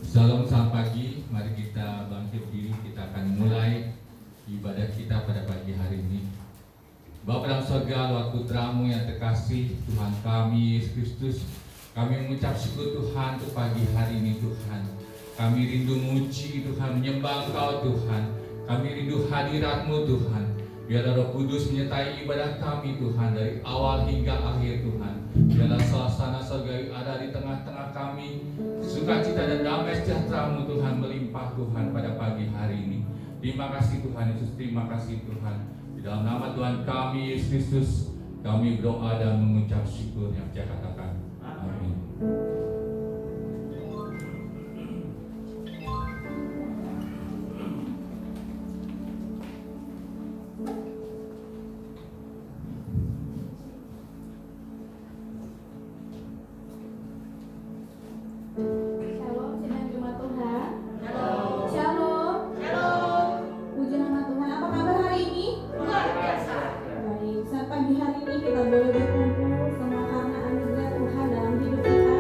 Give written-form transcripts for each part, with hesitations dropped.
Salam selamat pagi, mari kita bangkit diri, kita akan mulai ibadah kita pada pagi hari ini. Bapa dalam surga, Lord putramu yang terkasih, Tuhan kami Yesus Kristus, kami mengucap syukur Tuhan untuk pagi hari ini Tuhan. Kami rindu muji Tuhan, menyembah Engkau Tuhan. Kami rindu hadirat-Mu Tuhan. Biarlah Roh Kudus menyertai ibadah kami Tuhan dari awal hingga akhir Tuhan. Biarlah suasana surgawi ada di tengah-tengah kami. Sukacita dan damai sejahtera-Mu Tuhan melimpah Tuhan pada pagi hari ini. Terima kasih Tuhan Yesus, terima kasih Tuhan. Di dalam nama Tuhan kami Yesus Kristus, kami berdoa dan mengucap syukur yang saya katakan. Amin. Shalom, sidang jemaat Tuhan. Shalom. Puji nama Tuhan. Apa kabar hari ini? Luar biasa. Baik, saat pagi hari ini kita boleh berkumpul semua karena anugerah Tuhan dalam hidup kita.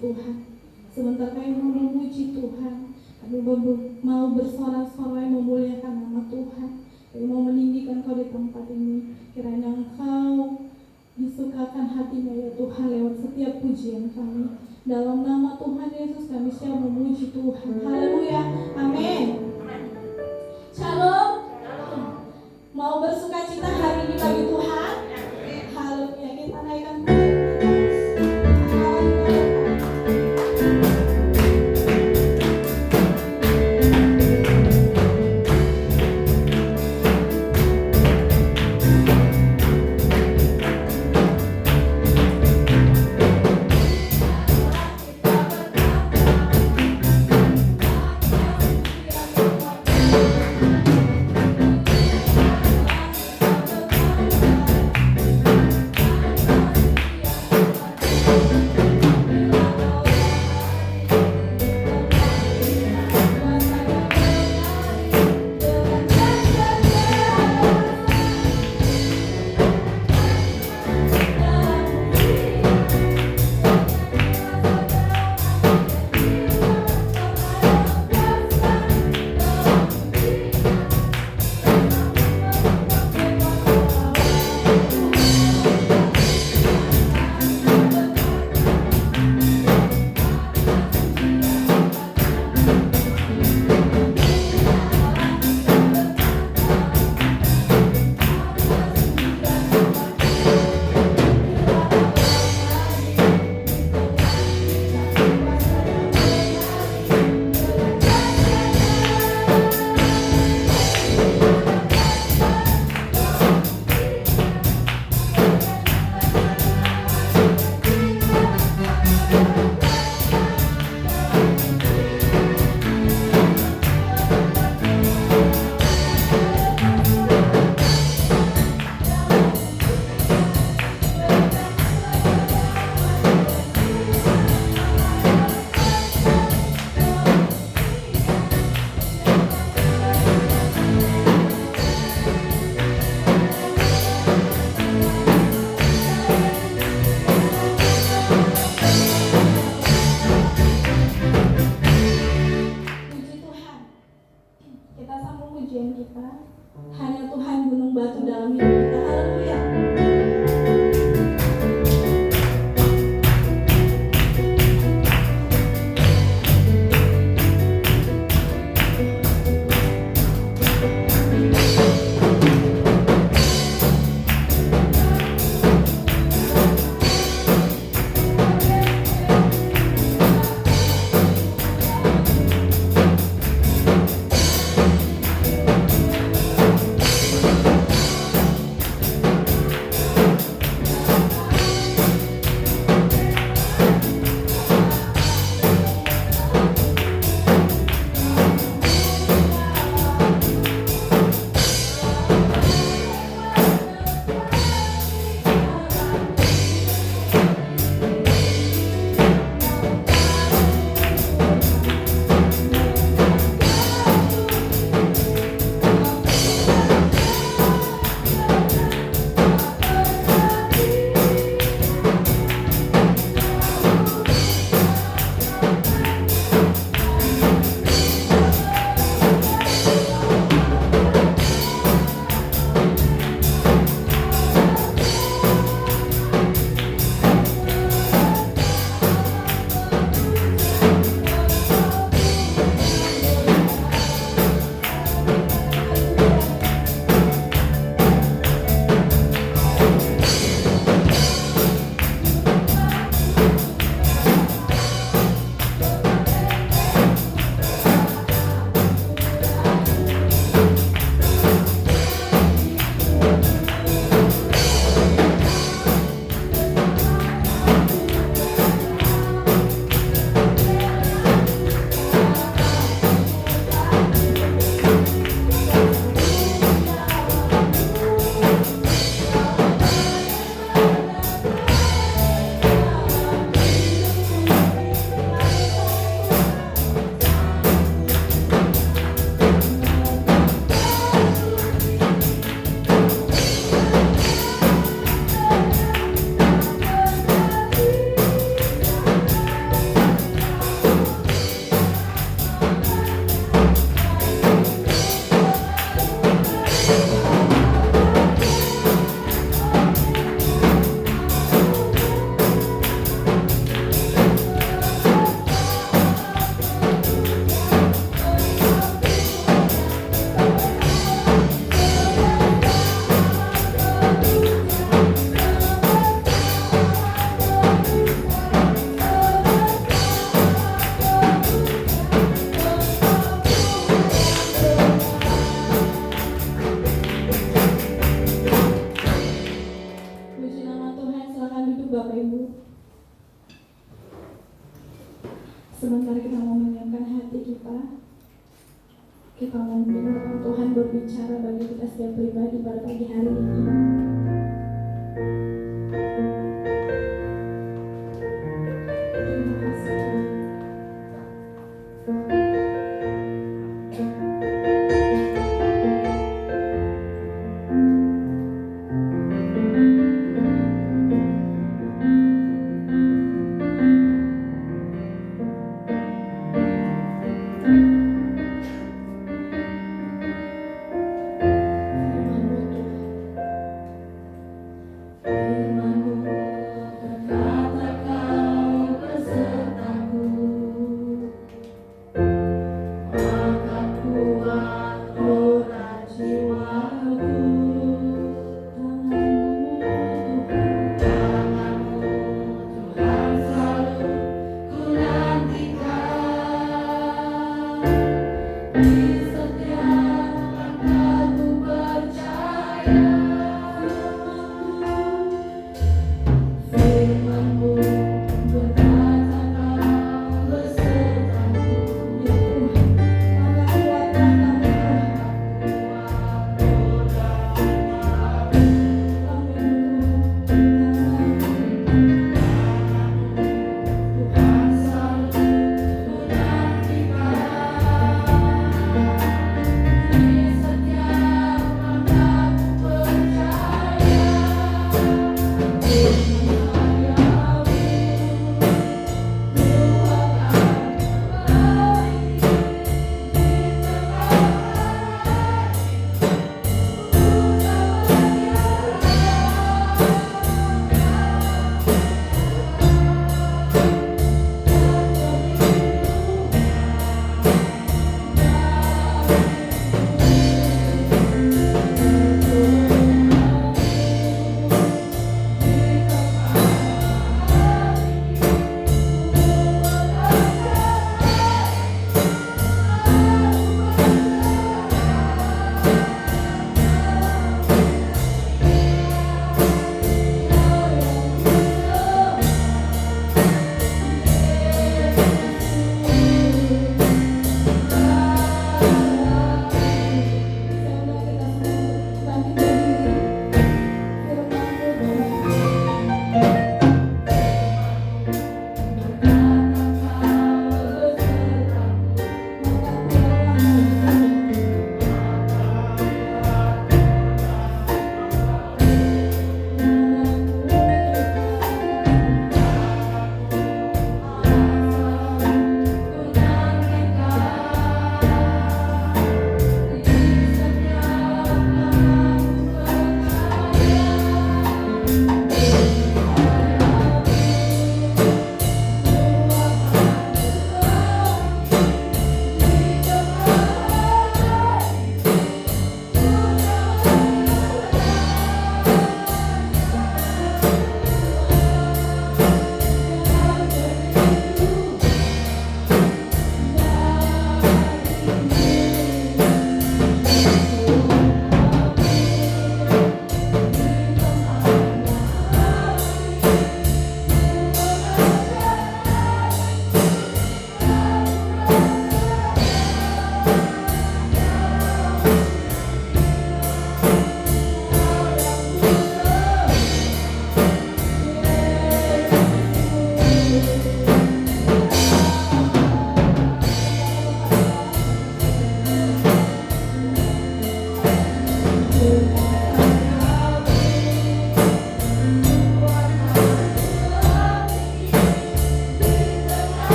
Tuhan. Sebentar kami mau memuji Tuhan, kami mau bersorak-sorai memuliakan nama Tuhan. Kami mau meninggikan Kau di tempat ini. Kiranya Engkau disukakan hatinya ya Tuhan lewat setiap pujian kami. Dalam nama Tuhan Yesus kami siap memuji Tuhan. Haleluya, amin. Shalom. Mau bersuka cita hari ini bagi Tuhan? Haleluya, kita naikkan pujian kita. mari kita mau menyiapkan hati kita. Kita mau mendengarkan Tuhan berbicara bagi kita setiap pribadi pada pagi hari ini. Terima kasih Tuhan. Firman-Mu Tuhan, Firman-Mu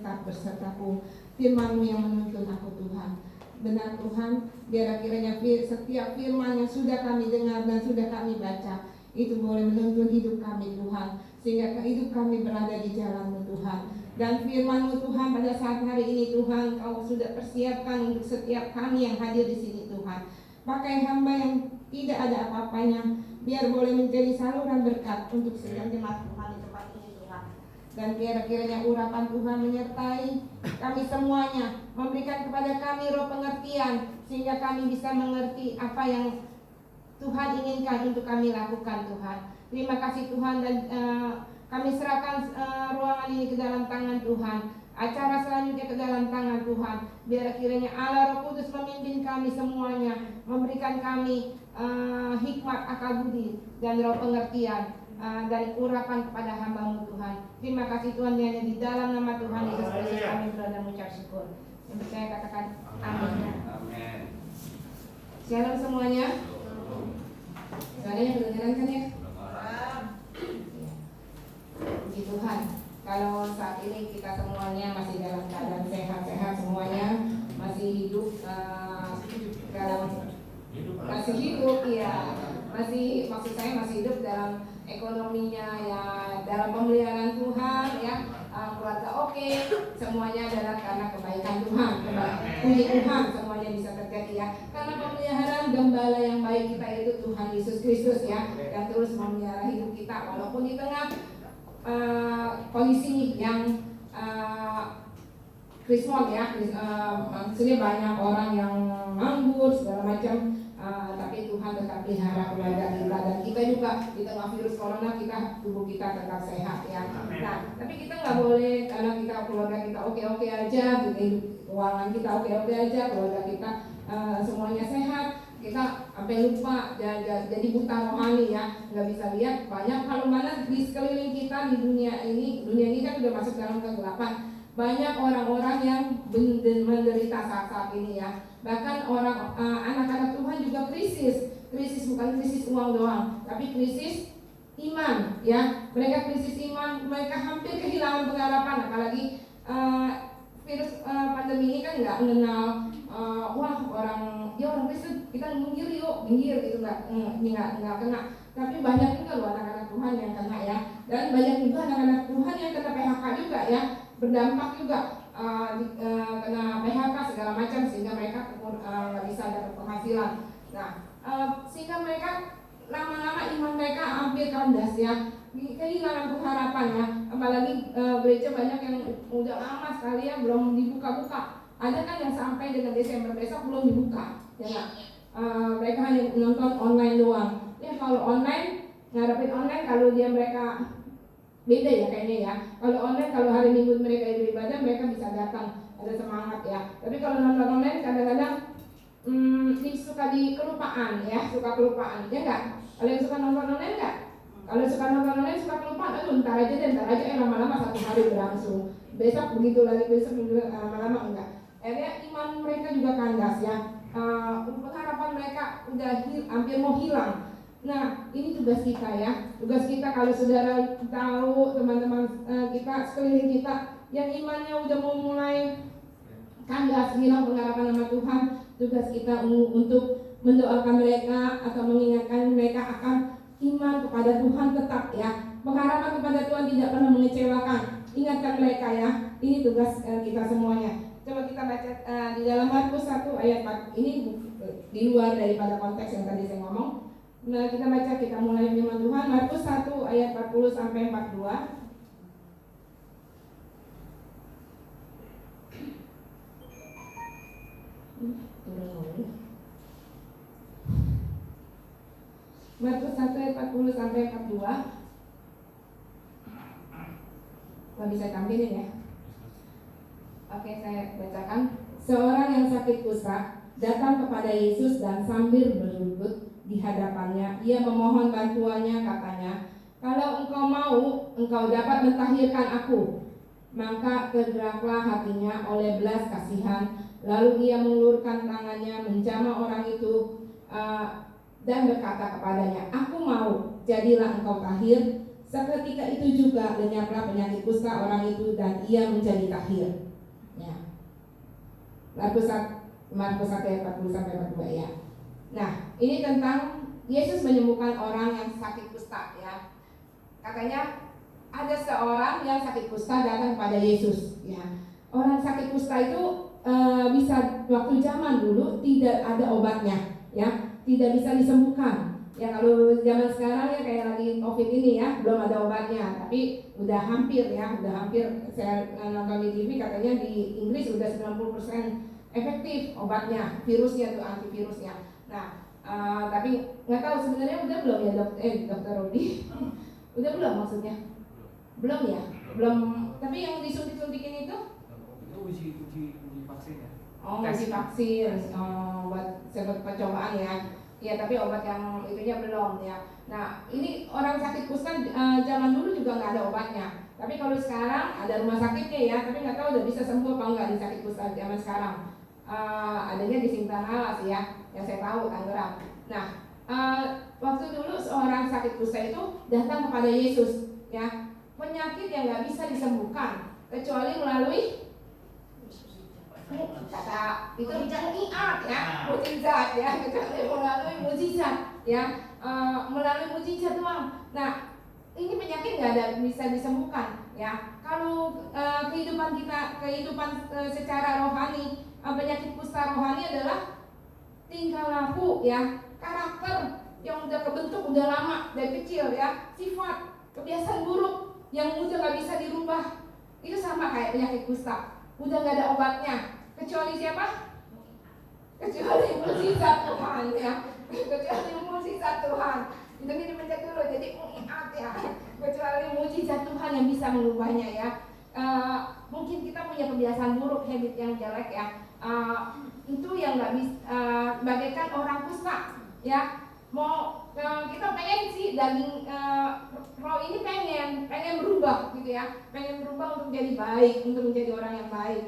tetap bersertaku. Firman-Mu yang menuntun aku Tuhan. Benar Tuhan, biar kiranya setiap firman yang sudah kami dengar dan sudah kami baca, itu boleh menuntun hidup kami Tuhan, sehingga hidup kami berada di jalan-Mu Tuhan. Dan firman-Mu Tuhan pada saat hari ini Tuhan, Kau sudah persiapkan untuk setiap kami yang hadir di sini Tuhan. Pakai hamba yang tidak ada apa-apanya, biar boleh menjadi saluran berkat untuk setiap jemaat Tuhan di tempat ini Tuhan. Dan kiranya urapan Tuhan menyertai kami semuanya, memberikan kepada kami roh pengertian, sehingga kami bisa mengerti apa yang Tuhan inginkan untuk kami lakukan Tuhan. Terima kasih Tuhan, dan kami serahkan ruangan ini ke dalam tangan Tuhan, acara selanjutnya ke dalam tangan Tuhan. Biar kiranya Allah Roh Kudus memimpin kami semuanya, memberikan kami hikmat, akal budi, dan roh pengertian, dan urapan kepada hamba-Mu Tuhan. Terima kasih Tuhan, hanya di dalam nama Tuhan Yesus Kristus kami berdoa dan mengucap syukur. Yang percaya katakan amin. Amin. Shalom semuanya. Suaranya kedengeran kan ya? Puji Tuhan. Kalau saat ini kita semuanya masih dalam keadaan sehat-sehat semuanya, masih hidup masih hidup ya, masih, maksud saya masih hidup dalam ekonominya ya, dalam pemeliharaan Tuhan ya, keluarga oke, semuanya adalah karena kebaikan Tuhan. Puji Tuhan, semuanya bisa terjadi ya, karena pemeliharaan gembala yang baik kita itu Tuhan Yesus Kristus ya, yang terus memelihara hidup kita walaupun di tengah kondisi yang krismon ya, maksudnya banyak orang yang nganggur segala macam, tapi Tuhan tetap pelihara keluarga kita, dan kita juga di tengah virus corona tubuh kita tetap sehat ya. Nah, tapi kita nggak boleh karena kita keluarga kita oke-oke aja, gitu, keuangan kita oke-oke aja, keluarga kita semuanya sehat, kita sampai lupa jadi buta rohani ya, nggak bisa lihat banyak hal mana di sekeliling kita di dunia ini kan udah masuk dalam kegelapan. Banyak orang-orang yang menderita saat ini ya, bahkan anak-anak Tuhan juga krisis bukan krisis uang doang, tapi krisis iman ya. Mereka krisis iman, mereka hampir kehilangan pengharapan, apalagi virus pandemi ini kan nggak mengenal wah orang Kristen kita minggir gitu, nggak kena. Tapi banyak juga loh anak-anak Tuhan yang kena ya, dan banyak juga anak-anak Tuhan yang kena PHK juga ya, berdampak juga kena PHK segala macam, sehingga mereka nggak bisa dapat penghasilan. Nah, sehingga mereka lama-lama iman mereka hampir kandas ya, kehilangan pengharapan ya. Apalagi gereja banyak yang udah lama sekali ya belum dibuka-buka. Ada kan yang sampai dengan Desember besok belum dibuka ya. Mereka hanya nonton online doang ya. Kalau online, ngarepin online, kalau mereka beda ya kayaknya ya. Kalau online, kalau hari Minggu mereka beribadah, mereka bisa datang, ada semangat ya. Tapi kalau nonton online kadang-kadang suka kelupaan ya, ya enggak? Kalau yang suka nonton online enggak? Kalau suka nonton online suka kelupaan, aduh ntar aja lama-lama satu hari berlangsung, besok begitu lagi, besok lama-lama enggak. Akhirnya iman mereka juga kandas ya, pengharapan mereka udah hampir mau hilang. Nah, ini tugas kita ya. Tugas kita, kalau saudara tahu teman-teman kita sekeliling kita yang imannya udah mau mulai kandas, hilang pengharapan sama Tuhan, tugas kita untuk mendoakan mereka atau mengingatkan mereka akan iman kepada Tuhan tetap ya. Pengharapan kepada Tuhan tidak pernah mengecewakan. Ingatkan mereka ya. Ini tugas kita semuanya. Coba kita baca di dalam Markus 1 ayat 4. Ini di luar daripada konteks yang tadi saya ngomong. Nah, kita baca, kita mulai firman Tuhan. Markus 1 ayat 40 sampai 42. Markus 1 ayat 40 sampai 42. Nggak bisa tampilin ya. Oke, saya bacakan. Seorang yang sakit kusta datang kepada Yesus dan sambil berlutut di hadapannya, ia memohon bantuannya, katanya, "Kalau engkau mau, engkau dapat mentahirkan aku." Maka tergeraklah hatinya oleh belas kasihan, lalu ia mengulurkan tangannya menjamah orang itu dan berkata kepadanya, "Aku mau, jadilah engkau tahir." Seketika itu juga lenyaplah penyakit kusta orang itu dan ia menjadi tahir. Ya. Markus 1 ayat 40 sampai 42 ya. Nah, ini tentang Yesus menyembuhkan orang yang sakit kusta ya. Katanya ada seorang yang sakit kusta datang kepada Yesus ya. Orang sakit kusta itu bisa waktu zaman dulu tidak ada obatnya ya, tidak bisa disembuhkan. Ya kalau zaman sekarang ya kayak lagi COVID ini ya, belum ada obatnya, tapi udah hampir ya, udah hampir. Saya nonton di TV katanya di Inggris udah 90% efektif obatnya, virusnya tuh, antivirusnya. Nah, tapi nggak tahu sebenarnya udah belum ya dokter Rudi? Udah belum maksudnya? Belum ya? Belum. Tapi yang disuntik-suntikin itu uji vaksin ya. Oh, uji vaksin, buat sebut percobaan ya. Ya, tapi obat yang itunya belum ya. Nah, ini orang sakit kusta zaman dulu juga nggak ada obatnya. Tapi kalau sekarang ada rumah sakitnya ya, tapi nggak tahu udah bisa sembuh apa enggak di sakit kusta zaman sekarang. Adanya di Singtan Alas ya, yang saya tahu Tangerang. Nah, waktu dulu seorang sakit kusta itu datang kepada Yesus ya. Penyakit yang nggak bisa disembuhkan kecuali melalui kata itu mujizat ya, mujizat ya, kecuali melalui mujizat ya, melalui mujizat doang. Nah, ini penyakit nggak ada bisa disembuhkan ya. Kalau kehidupan secara rohani, penyakit kusta rohani adalah tingkah laku ya, karakter yang udah kebentuk udah lama dari kecil ya, sifat kebiasaan buruk yang udah nggak bisa dirubah. Itu sama kayak penyakit kusta, udah nggak ada obatnya kecuali siapa? Kecuali mukjizat Tuhan ya, kecuali mukjizat Tuhan. Itu ini dipencet dulu, jadi ingat ya, kecuali mukjizat Tuhan yang bisa mengubahnya ya. Mungkin kita punya kebiasaan buruk, habit yang jelek ya, itu yang nggak bisa, bagaikan orang kusta ya. Mau kita pengen sih daging roh ini pengen berubah gitu ya, pengen berubah untuk jadi baik, untuk menjadi orang yang baik.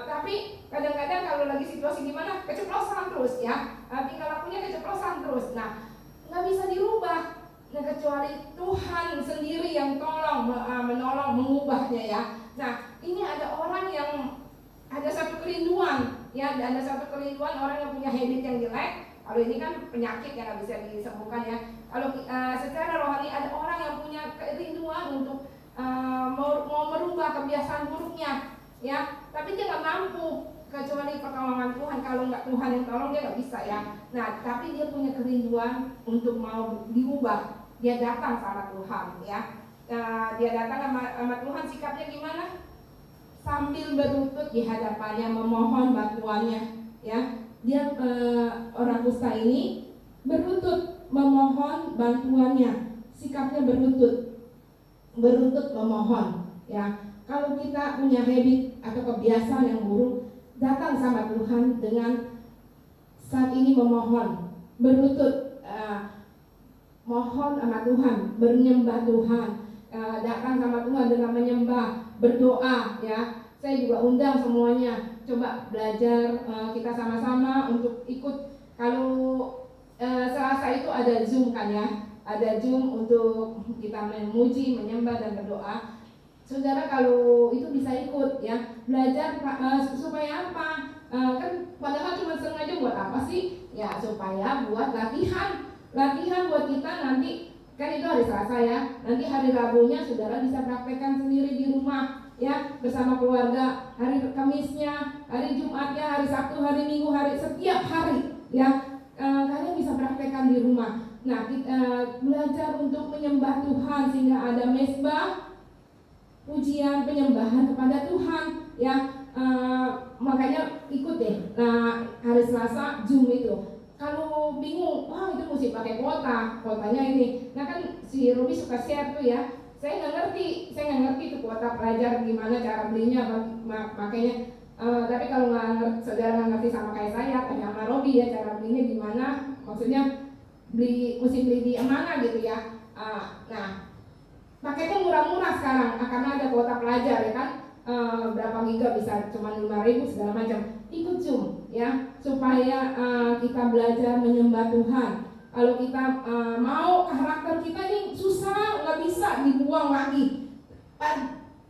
Tapi kadang-kadang kalau lagi situasi gimana keceplosan terus ya, tingkah lakunya keceplosan terus. Nah, nggak bisa dirubah. Nah, kecuali Tuhan sendiri yang menolong mengubahnya ya. Nah, ini ada orang yang ada satu kerinduan ya, ada satu kerinduan orang yang punya habit yang jelek. Kalau ini kan penyakit yang nggak bisa disembuhkan ya. Kalau secara rohani ada orang yang punya kerinduan untuk mau merubah kebiasaan buruknya ya, tapi dia nggak mampu kecuali pertolongan Tuhan. Kalau nggak Tuhan yang tolong dia nggak bisa ya. Nah, tapi dia punya kerinduan untuk mau diubah. Dia datang sama Tuhan ya. Dia datang sama Tuhan, sikapnya gimana? Sambil berlutut di hadapannya memohon bantuannya ya. Dia orang kusta ini berlutut memohon bantuannya, sikapnya berlutut memohon ya. Kalau kita punya habit atau kebiasaan yang buruk, datang sama Tuhan dengan saat ini memohon, berlutut, mohon sama Tuhan, menyembah Tuhan, datang sama Tuhan dengan menyembah, berdoa ya. Saya juga undang semuanya, coba belajar kita sama-sama untuk ikut. Kalau Selasa itu ada Zoom kan ya, ada Zoom untuk kita memuji, menyembah dan berdoa. Saudara kalau itu bisa ikut ya, belajar supaya apa? Kan padahal cuma sengaja buat apa sih? Ya supaya buat latihan buat kita nanti, kan itu hari Selasa ya. Nanti hari Rabunya saudara bisa praktekkan sendiri di rumah ya, bersama keluarga. Hari Kamisnya, hari Jumatnya, hari Sabtu, hari Minggu, setiap hari ya, kalian bisa praktekkan di rumah. Nah, kita belajar untuk menyembah Tuhan sehingga ada mezbah, pujian, penyembahan kepada Tuhan ya. Makanya ikut deh. Nah, hari Selasa Zoom itu. Kalau bingung, wah itu mesti pakai kuotanya ini. Nah kan si Robi suka share tuh ya. Saya nggak ngerti tuh kuota pelajar gimana cara belinya, makanya. Tapi kalau saudara nggak ngerti sama kayak saya, tanya sama Robi ya cara belinya gimana. Maksudnya mesti beli di mana gitu ya. Nah, paketnya murah-murah sekarang karena ada kuota pelajar ya kan. Berapa giga bisa cuma 5.000 segala macam. Ikut Zoom ya supaya kita belajar menyembah Tuhan. Kalau kita mau karakter kita ini susah, nggak bisa dibuang lagi.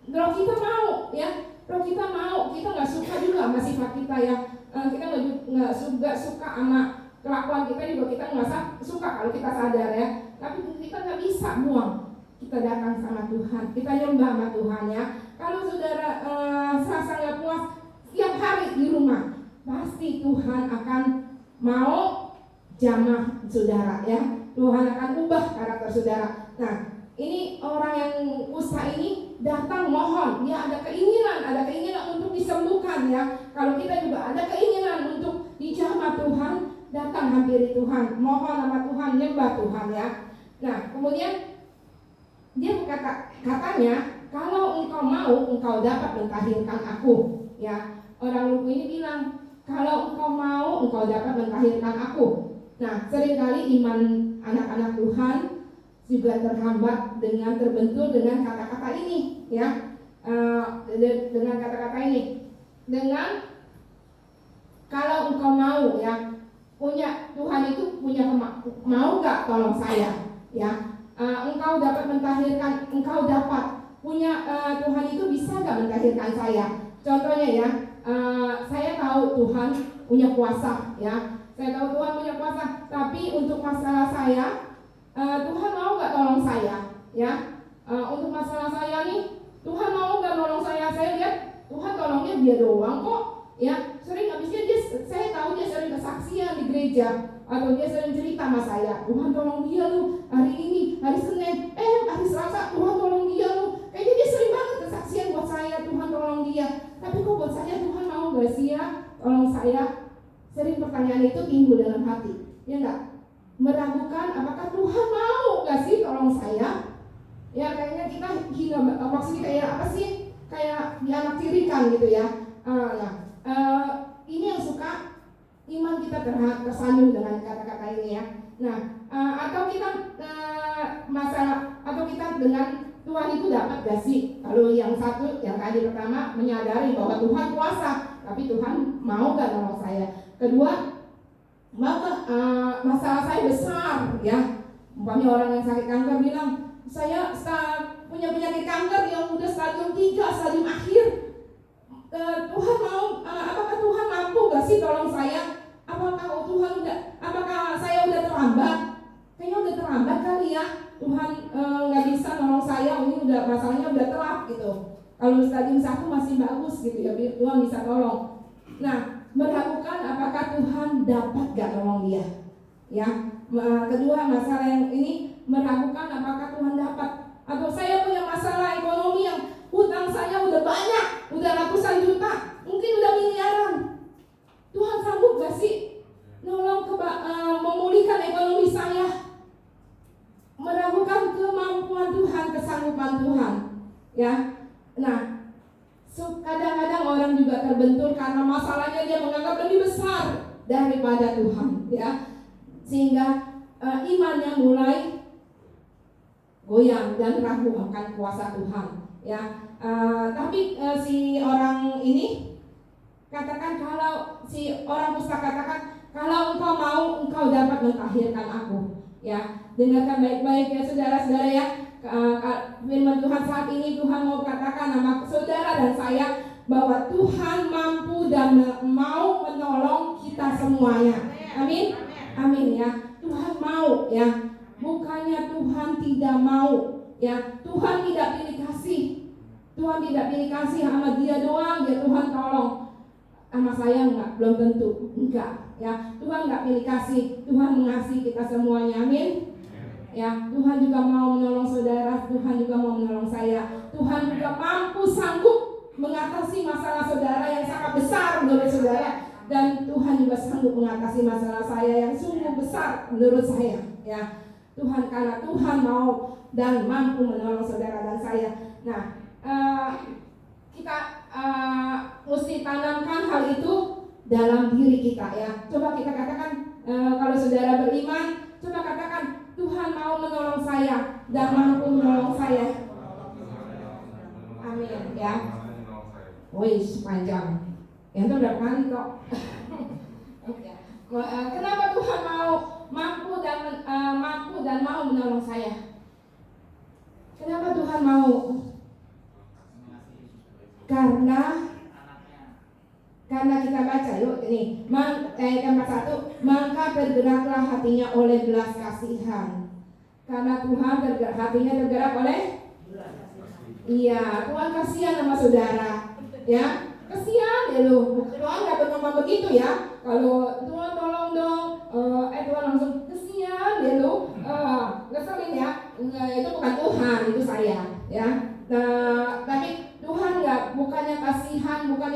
Kalau kita mau, ya, kalau kita mau, kita nggak suka juga sama sifat kita ya. Kita nggak suka sama kelakuan kita juga, kita nggak suka kalau kita sadar ya. Tapi kita nggak bisa buang. Kita datang sama Tuhan, kita nyembah sama Tuhan ya. Kalau saudara serasa nggak puas setiap hari di rumah, pasti Tuhan akan mau jamah saudara ya. Tuhan akan ubah karakter saudara. Nah, ini orang yang kusta ini datang mohon, dia ada keinginan untuk disembuhkan ya. Kalau kita juga ada keinginan untuk dijamah Tuhan, datang hampiri Tuhan, mohon sama Tuhan, nyembah Tuhan ya. Nah, kemudian dia katanya, kalau engkau mau, engkau dapat mentahirkan aku ya. Orang lumpuh ini bilang, kalau engkau mau, engkau dapat mentahirkan aku. Nah, seringkali iman anak-anak Tuhan juga terhambat dengan terbentur dengan kata-kata ini ya. Dengan kata-kata ini, dengan kalau engkau mau ya, punya Tuhan itu punya mau gak tolong saya ya. Engkau dapat mentahirkan, engkau dapat punya Tuhan itu bisa gak mentahirkan saya. Contohnya ya, saya tahu Tuhan punya kuasa ya. Saya tahu Tuhan punya kuasa, tapi untuk masalah saya, Tuhan mau gak tolong saya ya. Untuk masalah saya nih, Tuhan mau gak nolong saya. Saya lihat Tuhan tolongnya dia doang kok ya. Sering habisnya saya tahu dia sering kesaksian di gereja, atau dia sering cerita sama saya, Tuhan tolong dia lu hari ini, hari Senin, hari Selasa Tuhan tolong dia lu. Kayaknya dia sering banget kesaksian buat saya, Tuhan tolong dia. Tapi kok buat saya Tuhan mau gak sih ya tolong saya? Sering pertanyaan itu timbul dalam hati, ya enggak? Meragukan apakah Tuhan mau gak sih tolong saya? Ya kayaknya kita hina, maksudnya kayak apa sih? Kayak dianaktirikan gitu ya. Ini yang suka iman kita tersandung dengan kata-kata ini ya. Nah, atau kita masalah, atau kita dengan Tuhan itu dapat gak sih? Kalau yang satu, yang tadi pertama menyadari bahwa Tuhan kuasa, tapi Tuhan mau gak nolong saya? Kedua, maka masalah saya besar ya. Umpamanya orang yang sakit kanker bilang, saya punya penyakit kanker yang udah stadium 3, stadium akhir. Tuhan mau, apakah Tuhan mampu gak sih tolong saya? Apakah saya udah terlambat? Kayaknya udah terlambat kali ya. Tuhan nggak bisa nolong saya, ini udah masalahnya udah telat gitu. Kalau stadium 1 masih bagus gitu ya, Tuhan bisa tolong. Nah, meragukan apakah Tuhan dapat gak nolong dia? Ya, kedua masalah yang ini meragukan apakah Tuhan dapat. Atau saya punya masalah ekonomi yang hutang saya udah banyak, udah ratusan juta, mungkin udah miliaran. Tuhan sanggup gak sih nolong memulihkan ekonomi saya? Meragukan kemampuan Tuhan, kesanggupan Tuhan. Ya, nah, kadang-kadang orang juga terbentur karena masalahnya dia menganggap lebih besar daripada Tuhan, ya, sehingga imannya mulai goyang dan ragu akan kuasa Tuhan, ya. Tapi si orang ini katakan, kalau si orang kusta katakan, kalau engkau mau, engkau dapat mentahirkan aku. Ya, dengarkan baik-baik ya saudara-saudara ya. Firman Tuhan saat ini, Tuhan mau katakan sama saudara dan saya bahwa Tuhan mampu dan mau menolong kita semuanya. Amin, amin ya. Tuhan mau ya, bukannya Tuhan tidak mau ya. Tuhan tidak pilih kasih. Tuhan tidak pilih kasih sama dia doang, dia Tuhan tolong. Sama saya enggak, belum tentu, enggak ya. Tuhan enggak pilih kasih, Tuhan mengasihi kita semuanya, amin. Ya, Tuhan juga mau menolong saudara, Tuhan juga mau menolong saya. Tuhan juga mampu, sanggup mengatasi masalah saudara yang sangat besar menurut saudara, dan Tuhan juga sanggup mengatasi masalah saya yang sungguh besar menurut saya. Ya, Tuhan, karena Tuhan mau dan mampu menolong saudara dan saya. Nah, kita mesti tanamkan hal itu dalam diri kita ya. Coba kita katakan, kalau saudara beriman, coba katakan, Tuhan mau menolong saya dan mampu menolong saya. Amin ya. Wih, sepanjang. Yang itu berapa kali kok? Kenapa Tuhan mau mampu dan ayat 41, maka tergeraklah hatinya oleh belas kasihan. Karena Tuhan hatinya tergerak oleh iya, Tuhan kasihan sama saudara, ya, kasihan ya lu. Tuhan nggak pernah ngomong begitu ya. Kalau Tuhan tolong dong, Tuhan langsung kasihan ya lu, ngeselin ya. Itu bukan Tuhan, itu saya, ya. Tapi Tuhan bukannya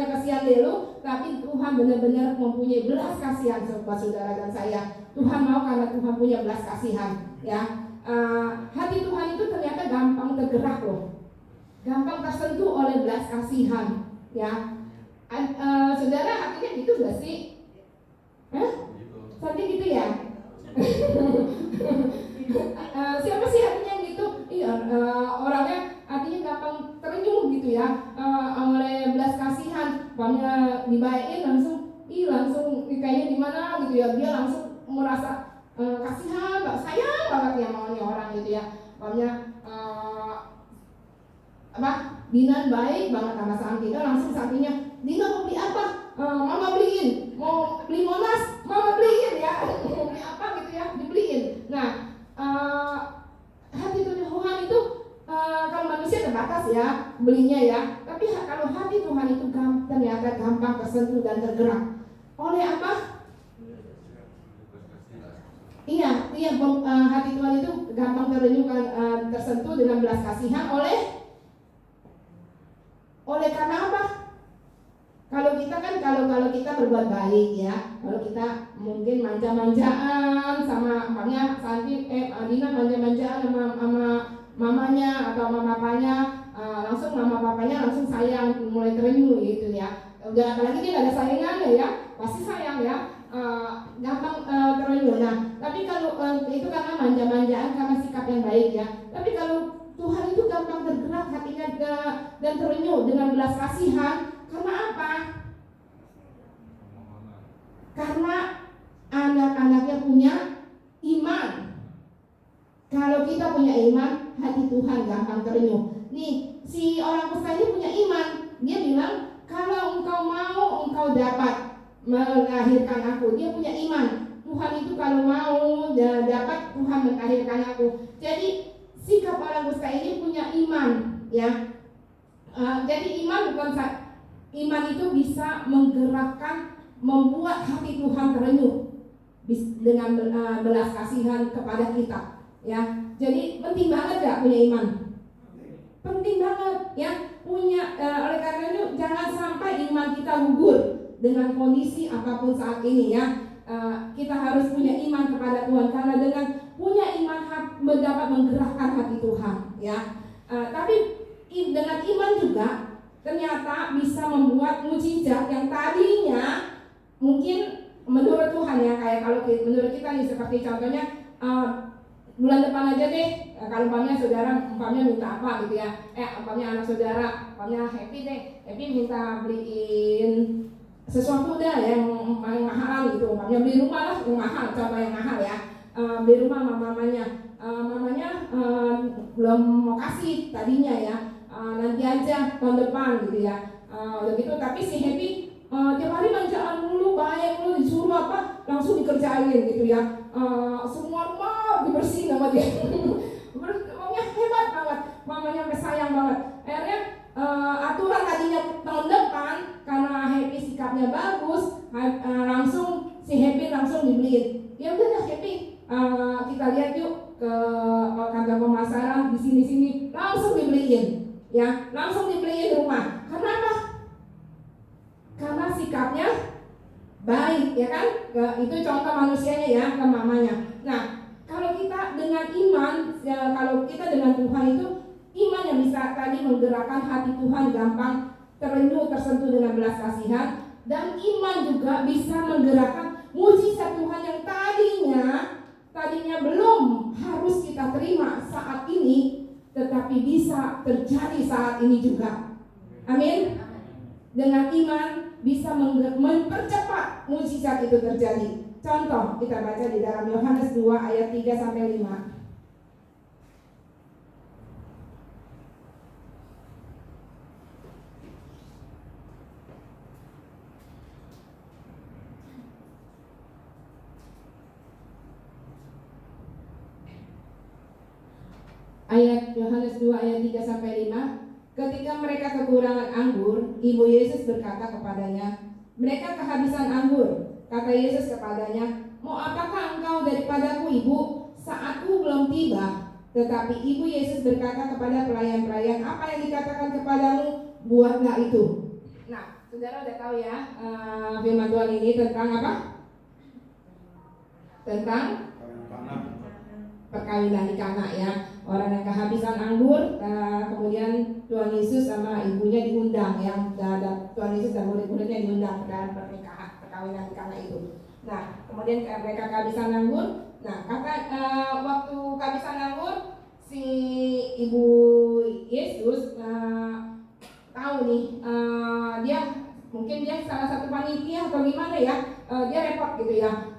kasihan dia lu, tapi Tuhan benar-benar mempunyai belas kasihan buat saudara dan saya. Tuhan mau karena Tuhan punya belas kasihan, ya. Hati Tuhan itu ternyata gampang tergerak loh. Gampang tersentuh oleh belas kasihan, ya. Saudara artinya gitu gak sih? Sampai gitu ya? Siapa sih artinya yang gitu? Iya, orangnya artinya gampang terenyuh gitu ya, oleh belas kasihan. Pokoknya dibayain langsung kayaknya gimana gitu ya, dia langsung merasa kasihan, sayang banget ya maunya orang gitu ya. Pokoknya Dinan baik banget sama kita, langsung sampingnya, Dina mau beli apa? Mama beliin. Mau beli Monas, Mama beliin ya. Mau beli apa gitu ya, dibeliin. Nah, hati Tuhan itu kalau manusia terbatas ya belinya ya, tapi kalau hati Tuhan itu ternyata gampang tersentuh dan tergerak. Oleh apa? Iya, hati Tuhan itu gampang tersentuh dengan belas kasihan oleh karena apa? Kalau kita berbuat baik ya, kalau kita mungkin manja-manjaan sama mamanya, Dina manja-manjaan sama mamanya atau sama papanya, langsung mama papanya langsung sayang, mulai terenyuh gitu ya. Udah apalagi dia ada saingannya ya, pasti sayang ya, gampang terenyuh. Nah, tapi kalau itu karena manja-manjaan, karena sikap yang baik ya. Tapi kalau Tuhan itu gampang tergerak hatinya dan terenyuh dengan belas kasihan. Karena apa? Karena anak-anaknya punya iman. Kalau kita punya iman, hati Tuhan gampang terenyuh. Nih, si orang kusta ini punya iman. Dia bilang, kalau engkau mau, engkau dapat melahirkan aku. Dia punya iman. Tuhan itu kalau mau dapat, Tuhan melahirkan aku. Jadi sikap orang kusta ini punya iman, ya. Jadi iman itu bisa menggerakkan, membuat hati Tuhan terenyuh dengan belas kasihan kepada kita, ya. Jadi penting banget gak punya iman? Penting banget, ya. Oleh karena itu jangan sampai iman kita gugur dengan kondisi apapun saat ini, ya. Kita harus punya iman kepada Tuhan, karena dengan punya iman dapat menggerakkan hati Tuhan, ya. Tapi dengan iman juga ternyata bisa membuat mujizat yang tadinya mungkin menurut Tuhan ya, kayak kalau menurut kita nih, seperti contohnya bulan depan aja deh, kalau saudara minta apa gitu ya, anak saudara Happy deh, Happy minta beliin sesuatu dah yang paling mahal gitu, beli rumah lah yang mahal, contoh yang mahal ya, beli rumah sama mamanya belum mau kasih tadinya ya, nanti aja tahun depan gitu ya, begitu. Tapi si Happy tiap hari manjaan mulu, baik mulu, disuruh apa langsung dikerjain gitu ya, semua rumah dibersihin sama dia. Mamanya hebat banget, mamanya sayang banget. Akhirnya aturan tadinya tahun depan, karena Happy sikapnya bagus, langsung si Happy langsung dibeliin. Ya udah Happy, kita lihat yuk ke kantor pemasaran di sini langsung dibeliin, ya, langsung dibeliin rumah. Karena apa? Karena sikapnya baik, ya kan? Itu contoh manusianya ya, ke mamanya. Nah, kalau kita dengan iman, ya, kalau kita dengan Tuhan itu iman yang bisa tadi menggerakkan hati Tuhan gampang terenyuh, tersentuh dengan belas kasihan, dan iman juga bisa menggerakkan mujizat Tuhan yang tadinya belum harus kita terima saat ini, tetapi bisa terjadi saat ini juga. Amin. Dengan iman bisa mempercepat mujizat itu terjadi. Contoh kita baca di dalam Yohanes 2 ayat 3 sampai 5. Yohanes 2 ayat 3 sampai 5. Ketika mereka kekurangan anggur, ibu Yesus berkata kepadanya, "Mereka kehabisan anggur." Kata Yesus kepadanya, "Mau apakah engkau daripadaku, Ibu? Saatku belum tiba." Tetapi ibu Yesus berkata kepada pelayan-pelayan, "Apa yang dikatakan kepadamu, buatlah itu." Nah, saudara udah tahu ya, firman Tuhan ini tentang apa? Tentang perkawinan di Kana ya. Orang yang kehabisan anggur, kemudian Tuhan Yesus sama ibunya diundang ya. Tuhan Yesus dan murid-muridnya diundang ke dalam pernikahan perkawinan di Kana itu. Nah, kemudian mereka kehabisan anggur. Nah, waktu kehabisan anggur, si ibu Yesus tahu nih, dia salah satu panitia atau gimana ya, dia repot gitu ya.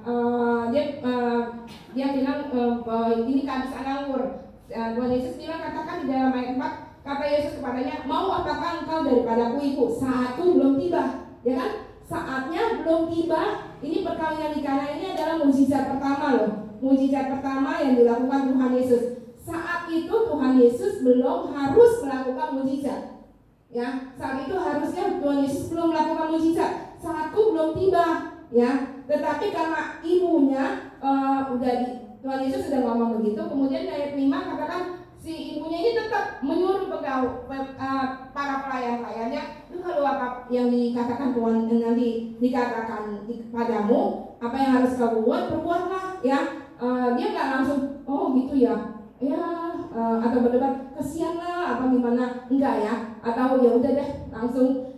Dia bilang bahwa ini kehabisan anggur. Tuhan Yesus bilang, katakan di dalam ayat 4, kata Yesus kepadanya, "Mau apakah engkau daripadaku, Ibu? Saatku belum tiba." Ya kan? Saatnya belum tiba. Ini perkawinan di Kana ini adalah mukjizat pertama loh. Mukjizat pertama yang dilakukan Tuhan Yesus. Saat itu Tuhan Yesus belum harus melakukan mukjizat. Ya, saat itu harusnya Tuhan Yesus belum melakukan mukjizat. Saatku belum tiba, ya. Tetapi karena ibunya Tuhan Yesus sudah ngomong begitu, kemudian ayat 5 katakan si ibunya ini tetap menyuruh para pelayan-pelayannya, "Lu kalau apa yang dikatakan Tuhan nanti dikatakan kepadamu, apa yang harus kau buat, perbuatlah." Ya, dia nggak langsung, "Oh gitu ya, atau berdebat, kesianlah apa gimana," enggak ya, atau ya udah deh langsung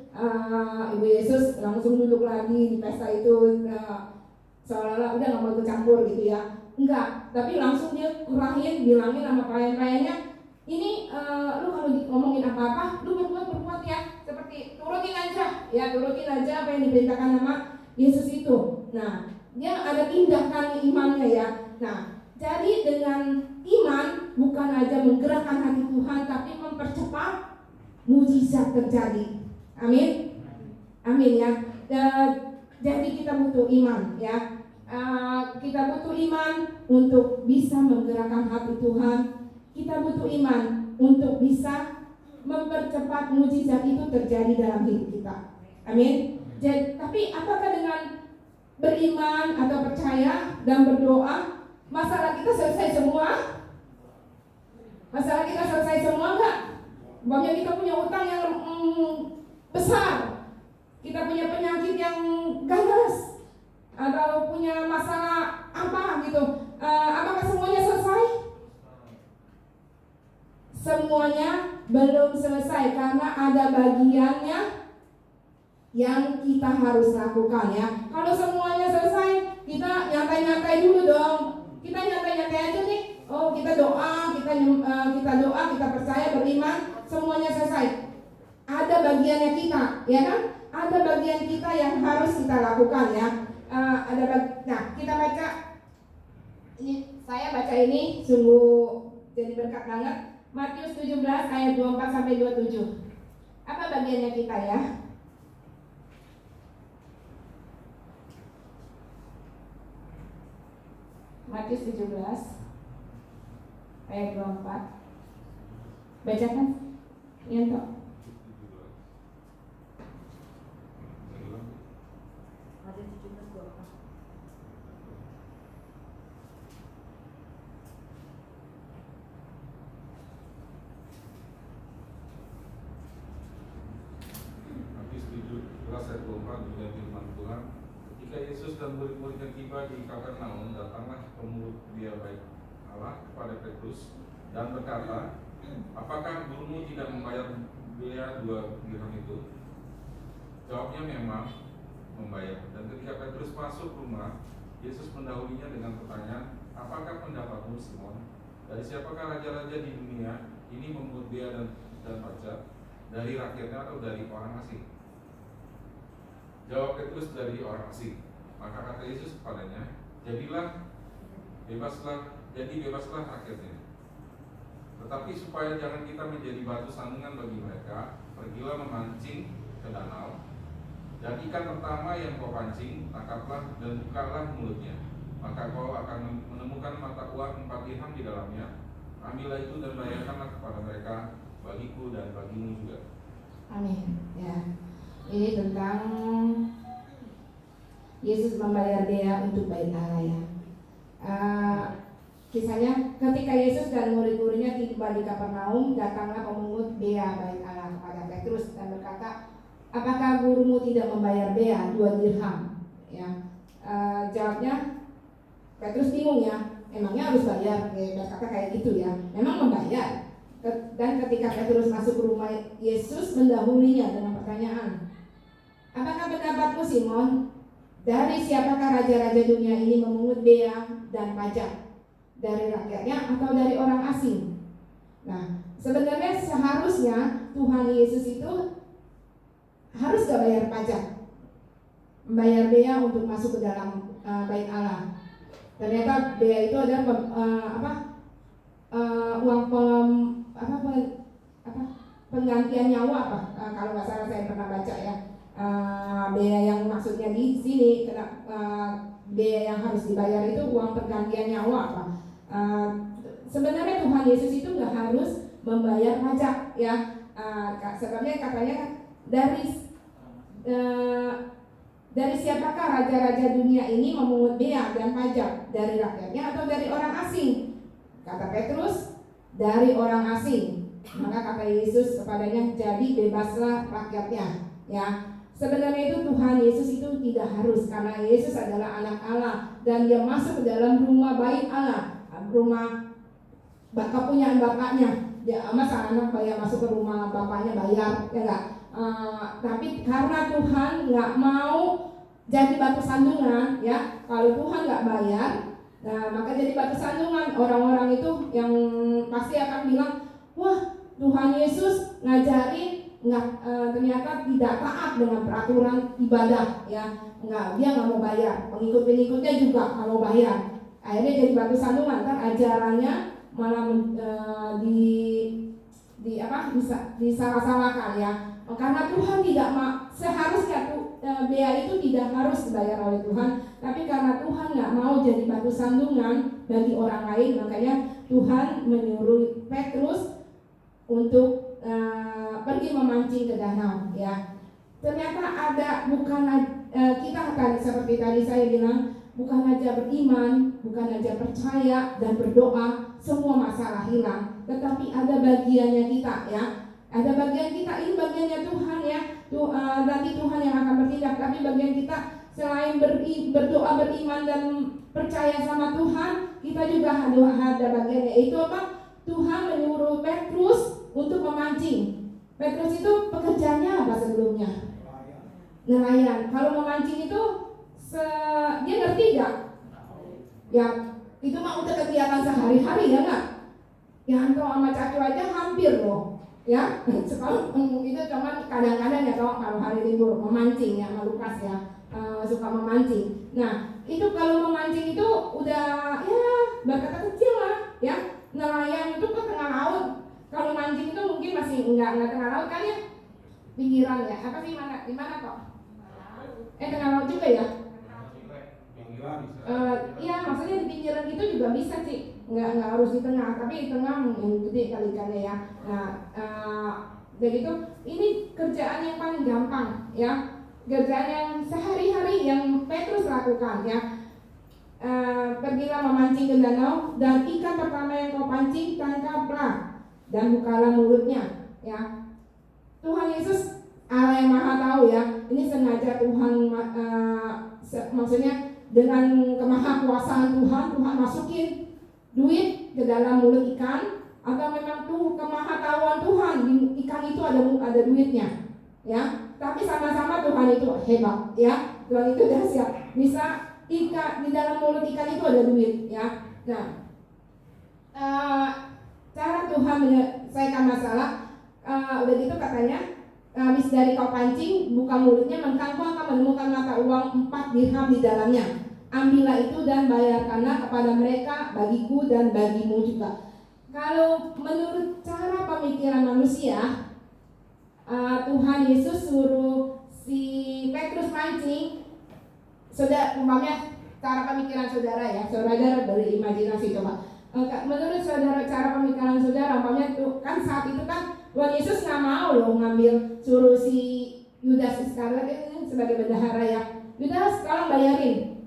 ibu Yesus langsung duduk lagi di pesta itu, seolah-olah udah nggak mau ikut campur gitu ya. Enggak, tapi langsung dia bilangin sama pelayan-pelayannya, "Ini lu kalau ngomongin apa-apa, lu berbuat ya, seperti turutin aja apa yang diperintahkan sama Yesus itu." Nah, dia ada tindakan imannya ya. Nah, jadi dengan iman bukan aja menggerakkan hati Tuhan, tapi mempercepat mujizat terjadi. Amin, amin ya. Jadi kita butuh iman ya. Kita butuh iman untuk bisa menggerakkan hati Tuhan. Kita butuh iman untuk bisa mempercepat mujizat itu terjadi dalam hidup kita. Amin. Jadi, tapi apakah dengan beriman atau percaya dan berdoa masalah kita selesai semua? Masalah kita selesai semua enggak? Umpamanya kita punya utang yang besar, kita punya penyakit yang ganas, atau punya masalah apa gitu, apakah semuanya selesai? Semuanya belum selesai, karena ada bagiannya yang kita harus lakukan ya. Kalau semuanya selesai, kita nyantai-nyantai dulu dong. Kita nyantai-nyantai aja nih. Oh, kita doa, kita percaya, beriman, semuanya selesai. Ada bagiannya kita, ya kan? Ada bagian kita yang harus kita lakukan ya. Nah, kita baca ini, saya baca ini sungguh jadi berkat banget. Matius 17 ayat 24 sampai 27. Apa bagiannya kita ya? Matius 17 ayat 24. Bacakan. Yanto. Ayat 24 juga firman Tuhan. Ketika Yesus dan murid-muridnya tiba di Kapernaum, datanglah pemungut biaya baik Allah kepada Petrus dan berkata, "Apakah gurumu tidak membayar biaya 2 dirham itu?" Jawabnya, "Memang membayar." Dan ketika Petrus masuk rumah, Yesus mendahulinya dengan pertanyaan, "Apakah pendapatmu, Simon? Dari siapakah raja-raja di dunia ini memungut biaya dan pajak? Dari rakyatnya atau dari orang asing?" Jawab Petrus, "Dari orang asing." Maka kata Yesus kepadanya, bebaslah rakyatnya. Tetapi supaya jangan kita menjadi batu sandungan bagi mereka, pergilah memancing ke danau, dan ikan pertama yang kau pancing, tangkaplah dan bukalah mulutnya. Maka kau akan menemukan mata uang 4 dirham di dalamnya. Ambillah itu dan bayarkanlah kepada mereka, bagiku dan bagimu juga. Amin. Ya, ini tentang Yesus membayar bea untuk bait Allah ya. Kisahnya ketika Yesus dan murid-muridnya tiba di Kapernaum, datanglah pemungut bea bait Allah kepada Petrus dan berkata, apakah gurumu tidak membayar bea 2 dirham? Ya, jawabnya Petrus bingung ya, emangnya harus bayar? Berkata kayak gitu ya, memang membayar. Dan ketika Petrus masuk ke rumah Yesus, mendahulunya dengan pertanyaan, apakah pendapatmu Simon? Dari siapakah raja-raja dunia ini memungut bea dan pajak? Dari rakyatnya atau dari orang asing? Nah, sebenarnya seharusnya Tuhan Yesus itu harus gak bayar pajak, membayar bea untuk masuk ke dalam bait Allah. Ternyata bea itu adalah uang penggantian nyawa kalau nggak salah saya pernah baca ya. Bea yang maksudnya di sini bea yang harus dibayar itu uang pergantian nyawa sebenarnya Tuhan Yesus itu nggak harus membayar pajak ya. Sebabnya katanya dari siapakah raja-raja dunia ini memungut bea dan pajak, dari rakyatnya atau dari orang asing? Kata Petrus, dari orang asing. Maka kata Yesus kepadanya, jadi bebaslah rakyatnya ya. Sebenarnya itu Tuhan Yesus itu tidak harus, karena Yesus adalah anak Allah dan dia masuk ke dalam rumah bait Allah, rumah kepunyaan bapaknya. Ya, masa anak bayar masuk ke rumah bapaknya bayar, ya enggak? Tapi karena Tuhan nggak mau jadi batu sandungan, ya. Kalau Tuhan nggak bayar, nah maka jadi batu sandungan. Orang-orang itu yang pasti akan bilang, wah Tuhan Yesus ngajarin ternyata tidak taat dengan peraturan ibadah, ya. Dia nggak mau bayar, pengikut-pengikutnya juga nggak mau bayar. Akhirnya jadi batu sandungan, kan ajarannya malah disalah-salahkan ya. Karena Tuhan tidak seharusnya bea itu tidak harus dibayar oleh Tuhan, tapi karena Tuhan nggak mau jadi batu sandungan bagi orang lain, makanya Tuhan menyuruh Petrus untuk pergi memancing ke danau ya. Ternyata ada kita akan seperti tadi saya bilang, bukan aja beriman, bukan aja percaya dan berdoa semua masalah hilang, tetapi ada bagiannya kita ya. Ada bagian kita, ini bagiannya Tuhan ya. Nanti Tuhan yang akan bertindak, tapi bagian kita selain berdoa, beriman dan percaya sama Tuhan, kita juga ada bagiannya. Itu apa? Tuhan menyuruh Petrus untuk memancing. Petrus itu pekerjaannya apa sebelumnya? Nelayan. Kalau memancing itu dia ngerti gak? Ya itu mah udah kegiatan sehari-hari ya nggak? Ya Anto sama Cacu aja hampir loh. Ya, sekarang itu cuma kadang-kadang ya kalau hari libur memancing ya, sama Lukas ya suka memancing. Nah itu kalau memancing itu udah ya berkata kecil lah ya. Nelayan itu ke tengah laut. Kalau mancing itu mungkin masih enggak tengah laut kan ya, pinggiran ya. Apa sih di mana kok? Tengah laut juga ya. Iya maksudnya di pinggiran itu juga bisa sih, nggak harus di tengah, tapi di tengah mungkin gede kali ikannya ya. Nah begitu, ini kerjaan yang paling gampang ya, kerjaan yang sehari-hari yang Petrus lakukan ya. Pergilah memancing ke danau, dan ikan pertama yang kau pancing tangkaplah dan bukalah mulutnya ya. Tuhan Yesus Allah yang maha tahu ya, ini sengaja Tuhan maksudnya dengan kemahakuasaan Tuhan masukin duit ke dalam mulut ikan, atau memang tuh kemahatauan Tuhan di ikan itu ada duitnya ya. Tapi sama-sama Tuhan itu hebat ya, Tuhan itu dahsyat, bisa ikan di dalam mulut ikan itu ada duit ya. Nah cara Tuhan menyelesaikan masalah udah gitu katanya, habis dari kau pancing, buka mulutnya, maka kau akan menemukan mata uang 4 dirham di dalamnya. Ambillah itu dan bayarkanlah kepada mereka, bagiku dan bagimu juga. Kalau menurut cara pemikiran manusia, Tuhan Yesus suruh si Petrus mancing. Umpamanya cara pemikiran saudara ya, saudara berimajinasi coba. Menurut saudara, cara pemikiran saudara, umpamanya kan saat itu kan Tuhan Yesus nggak mau loh ngambil, suruh si Yudas Iskariot ini sebagai bendahara ya. Yudas tolong bayarin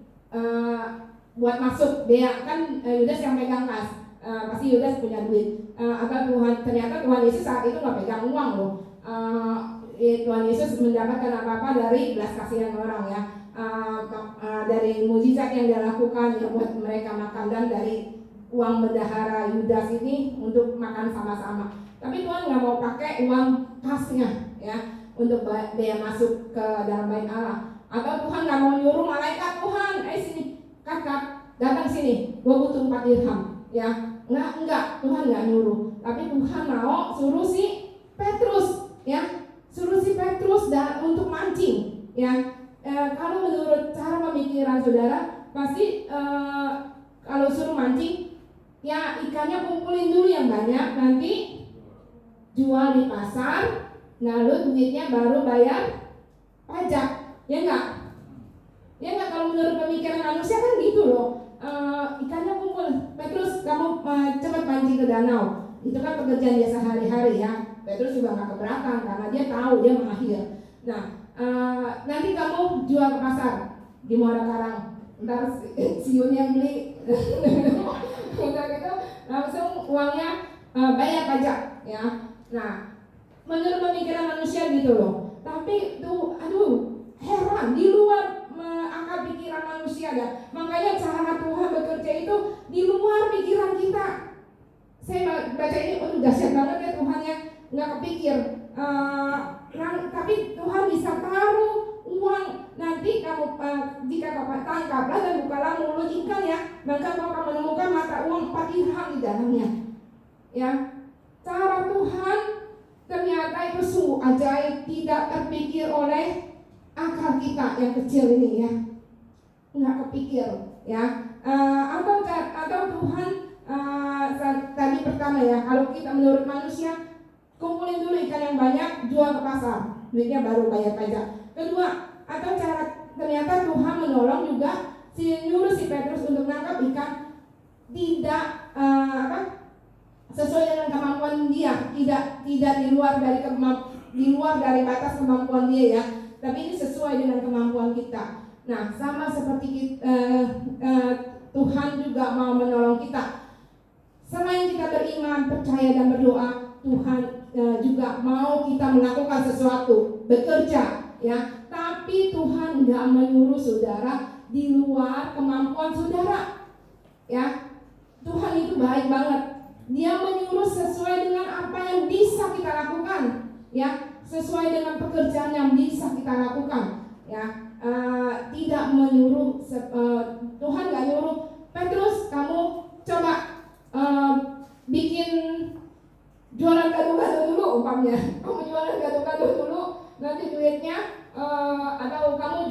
buat masuk, dia kan Yudas yang pegang kas, pasti Yudas punya duit. Ternyata Tuhan Yesus saat itu nggak pegang uang loh. Tuhan Yesus mendapatkan apa-apa dari belas kasihan orang ya, dari mujizat yang dia lakukan ya buat mereka makan, dan dari uang bendahara Yudas ini untuk makan sama-sama. Tapi Tuhan nggak mau pakai uang kasnya ya untuk dia masuk ke dalam bait Allah. Atau Tuhan nggak mau nyuruh malaikat, Tuhan, sini kakak datang sini, gua butuh 4 dirham ya. Enggak, Tuhan nggak nyuruh. Tapi Tuhan mau suruh si Petrus ya, suruh si Petrus untuk mancing ya. Kalau menurut cara pemikiran saudara, pasti kalau suruh mancing ya ikannya kumpulin dulu yang banyak, nanti jual di pasar, lalu duitnya baru bayar pajak, ya enggak? Ya enggak, kalau menurut pemikiran manusia kan gitu loh. Ikannya kumpul, Petrus kamu cepat mancing ke danau, itu kan pekerjaan dia sehari-hari ya. Petrus juga nggak keberatan karena dia tahu, dia mahir. Nah, nanti kamu jual ke pasar di Muara Karang, ntar siun yang beli. Udah gitu langsung uangnya bayar pajak ya. Nah, menurut pemikiran manusia gitu loh. Tapi tuh heran, di luar akal pikiran manusia ya. Makanya cara Tuhan bekerja itu di luar pikiran kita. Saya baca ini, dahsyat banget ya Tuhan ya, nggak kepikir. Tapi Tuhan bisa taruh uang, nanti kamu jika kau tangkaplah dan bukalah mulut ikan ya, maka kau akan menemukan mata uang 4 dirham di dalamnya ya. Cara Tuhan ternyata itu sungguh ajaib, tidak terpikir oleh akal kita yang kecil ini ya, nggak kepikir ya. Atau Tuhan tadi pertama ya, kalau kita menurut manusia kumpulin dulu ikan yang banyak, jual ke pasar, duitnya baru bayar pajak. Kedua, atau ternyata Tuhan menolong juga nyuruh si Petrus untuk menangkap ikan tidak sesuai dengan kemampuan dia, tidak di luar dari batas kemampuan dia ya, tapi ini sesuai dengan kemampuan kita. Nah, sama seperti Tuhan juga mau menolong kita. Selain kita beriman, percaya dan berdoa, Tuhan juga mau kita melakukan sesuatu, bekerja ya. Tapi Tuhan nggak menyuruh saudara di luar kemampuan saudara ya. Tuhan itu baik banget, dia menyuruh sesuai dengan apa yang bisa kita lakukan ya, sesuai dengan pekerjaan yang bisa kita lakukan ya. Tidak menyuruh, Tuhan nggak nyuruh Petrus kamu coba bikin jualan gado-gado dulu umpamanya, kamu jualan gado-gado dulu, nanti duitnya atau kamu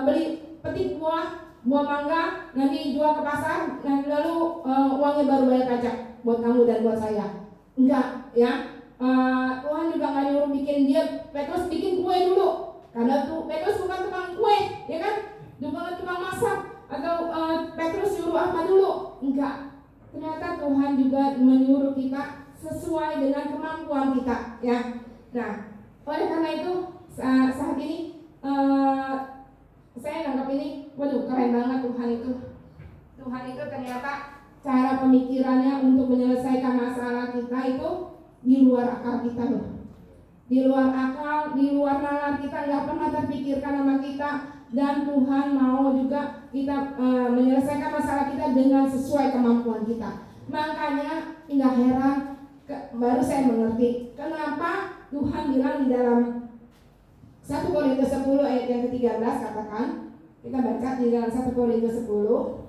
beli petik buah mangga, nanti jual ke pasar, dan lalu uangnya baru bayar pajak buat kamu dan buat saya. Enggak ya. Tuhan juga nggak nyuruh bikin dia Petrus bikin kue dulu, karena tuh Petrus bukan tukang kue ya kan, bukan tukang masak. Atau Petrus nyuruh apa dulu? Enggak. Ternyata Tuhan juga menyuruh kita sesuai dengan kemampuan kita ya. Nah, oleh karena itu saat ini saya nganggap ini, waduh keren banget Tuhan itu. Tuhan itu ternyata cara pemikirannya untuk menyelesaikan masalah kita itu di luar akal kita loh. Di luar akal, di luar nalar kita, nggak pernah terpikirkan sama kita. Dan Tuhan mau juga kita menyelesaikan masalah kita dengan sesuai kemampuan kita. Makanya nggak heran, baru saya mengerti kenapa Tuhan bilang di dalam 1 Korintus 10 ayat yang ke-13 katakan, kita baca di dalam 1 Korintus 10.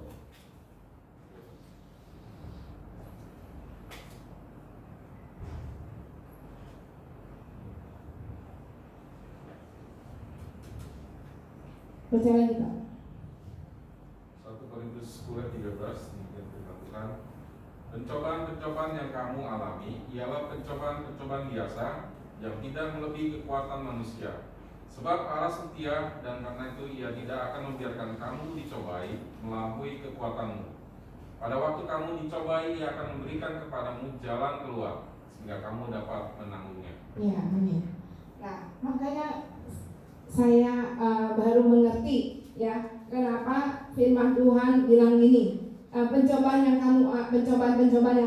Percaya kita. 1 Korintus 10:13 yang dikatakan, pencobaan-pencobaan yang kamu alami ialah pencobaan-pencobaan biasa yang tidak melebihi kekuatan manusia. Sebab Allah setia, dan karena itu Ia tidak akan membiarkan kamu dicobai melampaui kekuatanmu. Pada waktu kamu dicobai, Ia akan memberikan kepadamu jalan keluar sehingga kamu dapat menanggungnya. Ya, amin. Nah, makanya saya baru mengerti ya kenapa firman Tuhan bilang gini, pencobaan yang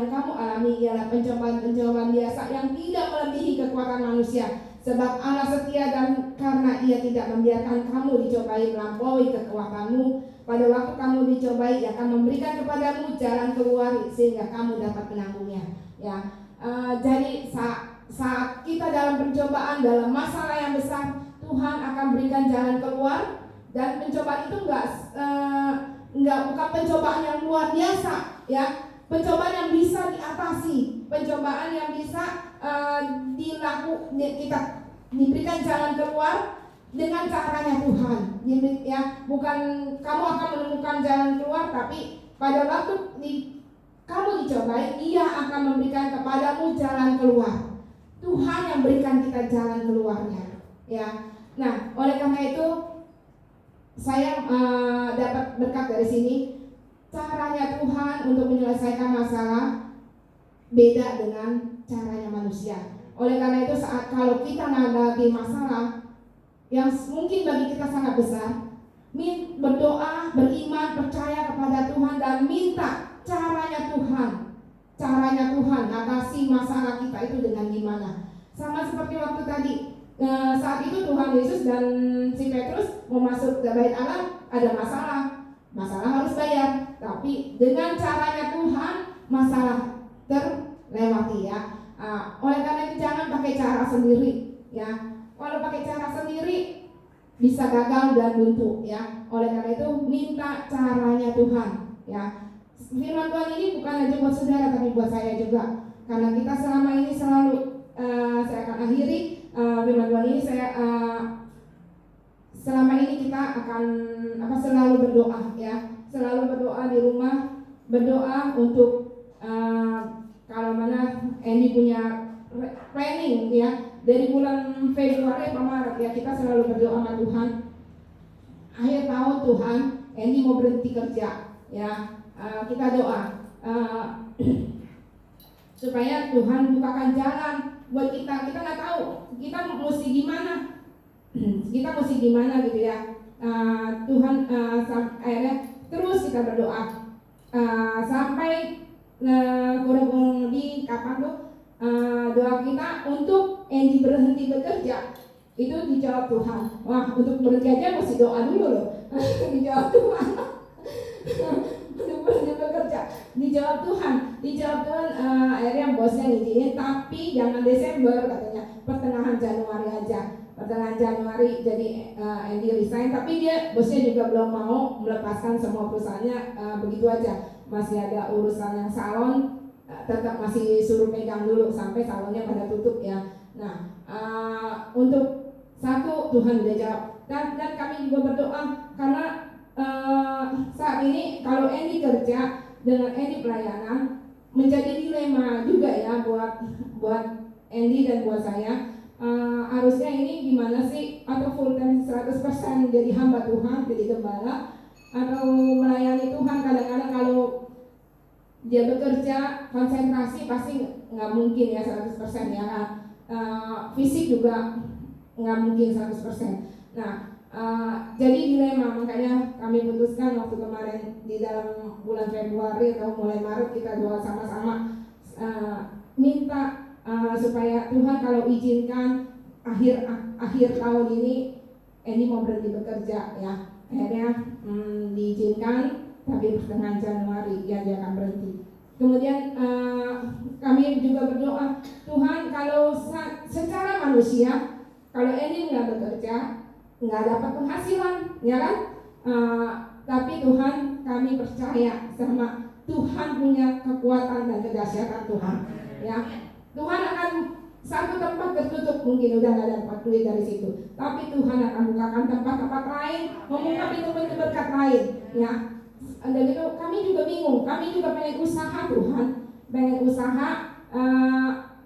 kamu alami ialah pencobaan biasa yang tidak melebihi kekuatan manusia. Sebab Allah setia dan karena Ia tidak membiarkan kamu dicobai melampaui kekuatanmu. Pada waktu kamu dicobai, Ia akan memberikan kepadamu jalan keluar sehingga kamu dapat menanggungnya. Ya, jadi saat kita dalam pencobaan, dalam masalah yang besar, Tuhan akan berikan jalan keluar. Dan pencobaan itu bukan pencobaan yang luar biasa, ya. Pencobaan yang bisa diatasi, pencobaan yang bisa kita diberikan jalan keluar dengan caranya Tuhan. Ya, bukan kamu akan menemukan jalan keluar, tapi pada waktu kamu dicobai, Ia akan memberikan kepadamu jalan keluar. Tuhan yang berikan kita jalan keluarnya, ya. Nah, oleh karena itu saya dapat berkat dari sini. Caranya Tuhan untuk menyelesaikan masalah beda dengan caranya manusia. Oleh karena itu kalau kita menghadapi masalah yang mungkin bagi kita sangat besar, berdoa, beriman, percaya kepada Tuhan dan minta caranya Tuhan atasi masalah kita itu dengan gimana. Sama seperti waktu tadi, saat itu Tuhan Yesus dan si Petrus mau masuk ke bait Allah, ada masalah harus bayar. Tapi dengan caranya Tuhan masalah terlewati, ya. Oleh karena itu jangan pakai cara sendiri, ya. Kalau pakai cara sendiri bisa gagal dan buntu, ya. Oleh karena itu minta caranya Tuhan, ya. Firman Tuhan ini bukan hanya buat saudara tapi buat saya juga. Karena kita selama ini selalu saya akan akhiri firman Tuhan ini selama ini kita akan selalu berdoa, ya. Selalu berdoa di rumah, berdoa untuk kalau mana Andy punya planning, ya, dari bulan Februari atau Maret, ya, kita selalu berdoa sama Tuhan. Akhir tahun Tuhan, Andy mau berhenti kerja, ya, kita doa supaya Tuhan bukakan jalan buat kita. Kita nggak tahu kita mesti gimana, gitu, ya. Tuhan akhirnya terus kita berdoa sampai kurang lebih kapan tuh doa kita untuk Andy berhenti bekerja itu dijawab Tuhan. Wah, untuk berhenti aja mesti doa dulu loh. Dijawab Tuhan. Untuk berhenti bekerja dijawab Tuhan. Akhirnya bosnya ngizinin, tapi jangan Desember katanya, pertengahan Januari aja. Pertengahan Januari, jadi Andy resign, tapi bosnya juga belum mau melepaskan semua perusahaannya begitu aja. Masih ada urusan yang salon, tetap masih suruh pegang dulu sampai salonnya pada tutup, ya. Nah, untuk satu Tuhan udah jawab, dan kami juga berdoa karena saat ini kalau Andy kerja dengan Andy pelayanan menjadi dilema juga, ya, buat Andy dan buat saya. Harusnya ini gimana sih, atau full time 100% jadi hamba Tuhan, jadi gembala, atau melayani Tuhan. Kadang-kadang kalau dia bekerja konsentrasi pasti nggak mungkin, ya, 100%, ya kan. Fisik juga nggak mungkin 100%. Nah, jadi dilema, makanya kami putuskan waktu kemarin di dalam bulan Februari atau mulai Maret kita doa sama-sama, minta supaya Tuhan kalau izinkan akhir tahun ini Andy mau berhenti bekerja, ya. Akhirnya diizinkan, tapi pertengahan Januari ya dia akan berhenti. Kemudian kami juga berdoa, Tuhan kalau secara manusia kalau Andy nggak bekerja nggak dapat penghasilan, ya kan? Tapi Tuhan, kami percaya sama Tuhan punya kekuatan dan kedahsyatan Tuhan, ya. Tuhan akan satu tempat tertutup, mungkin udah nggak dapat duit dari situ, tapi Tuhan akan bukakan tempat-tempat lain, membuka pintu-pintu berkat lain, ya. Dan itu kami juga bingung, kami juga pengen usaha Tuhan, pengen usaha,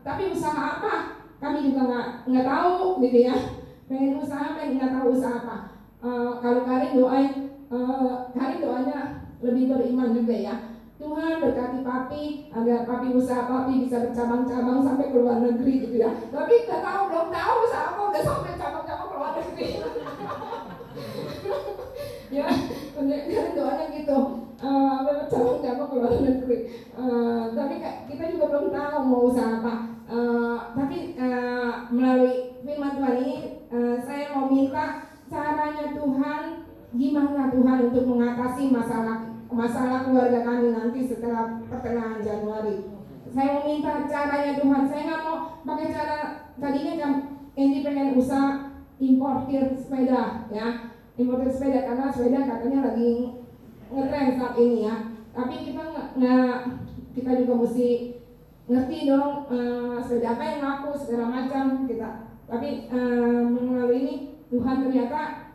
tapi usaha apa? Kami juga nggak tahu, gitu, ya. Pengen usaha, nggak tahu usaha apa. Kalau Karin doanya lebih beriman juga, ya. Tuhan berkati papi agar papi usaha papi bisa bercabang-cabang sampai ke luar negeri gitu ya. Tapi belum tahu usaha apa udah sampai cabang-cabang ke luar negeri. Ya, doanya gitu. Bercabang-cabang ke luar negeri. Tapi kita juga belum tahu mau usaha apa. Tapi melalui firman Tuhan ini saya mau minta caranya Tuhan, gimana Tuhan untuk mengatasi masalah keluarga kami nanti setelah pertengahan Januari. Saya mau minta caranya Tuhan. Saya nggak mau pakai cara tadinya kan Andy pengen usaha importir sepeda ya, importir sepeda karena sepeda katanya lagi ngetren saat ini ya. Tapi kita juga mesti ngerti dong sepeda apa yang laku segala macam kita. Tapi melalui ini Tuhan ternyata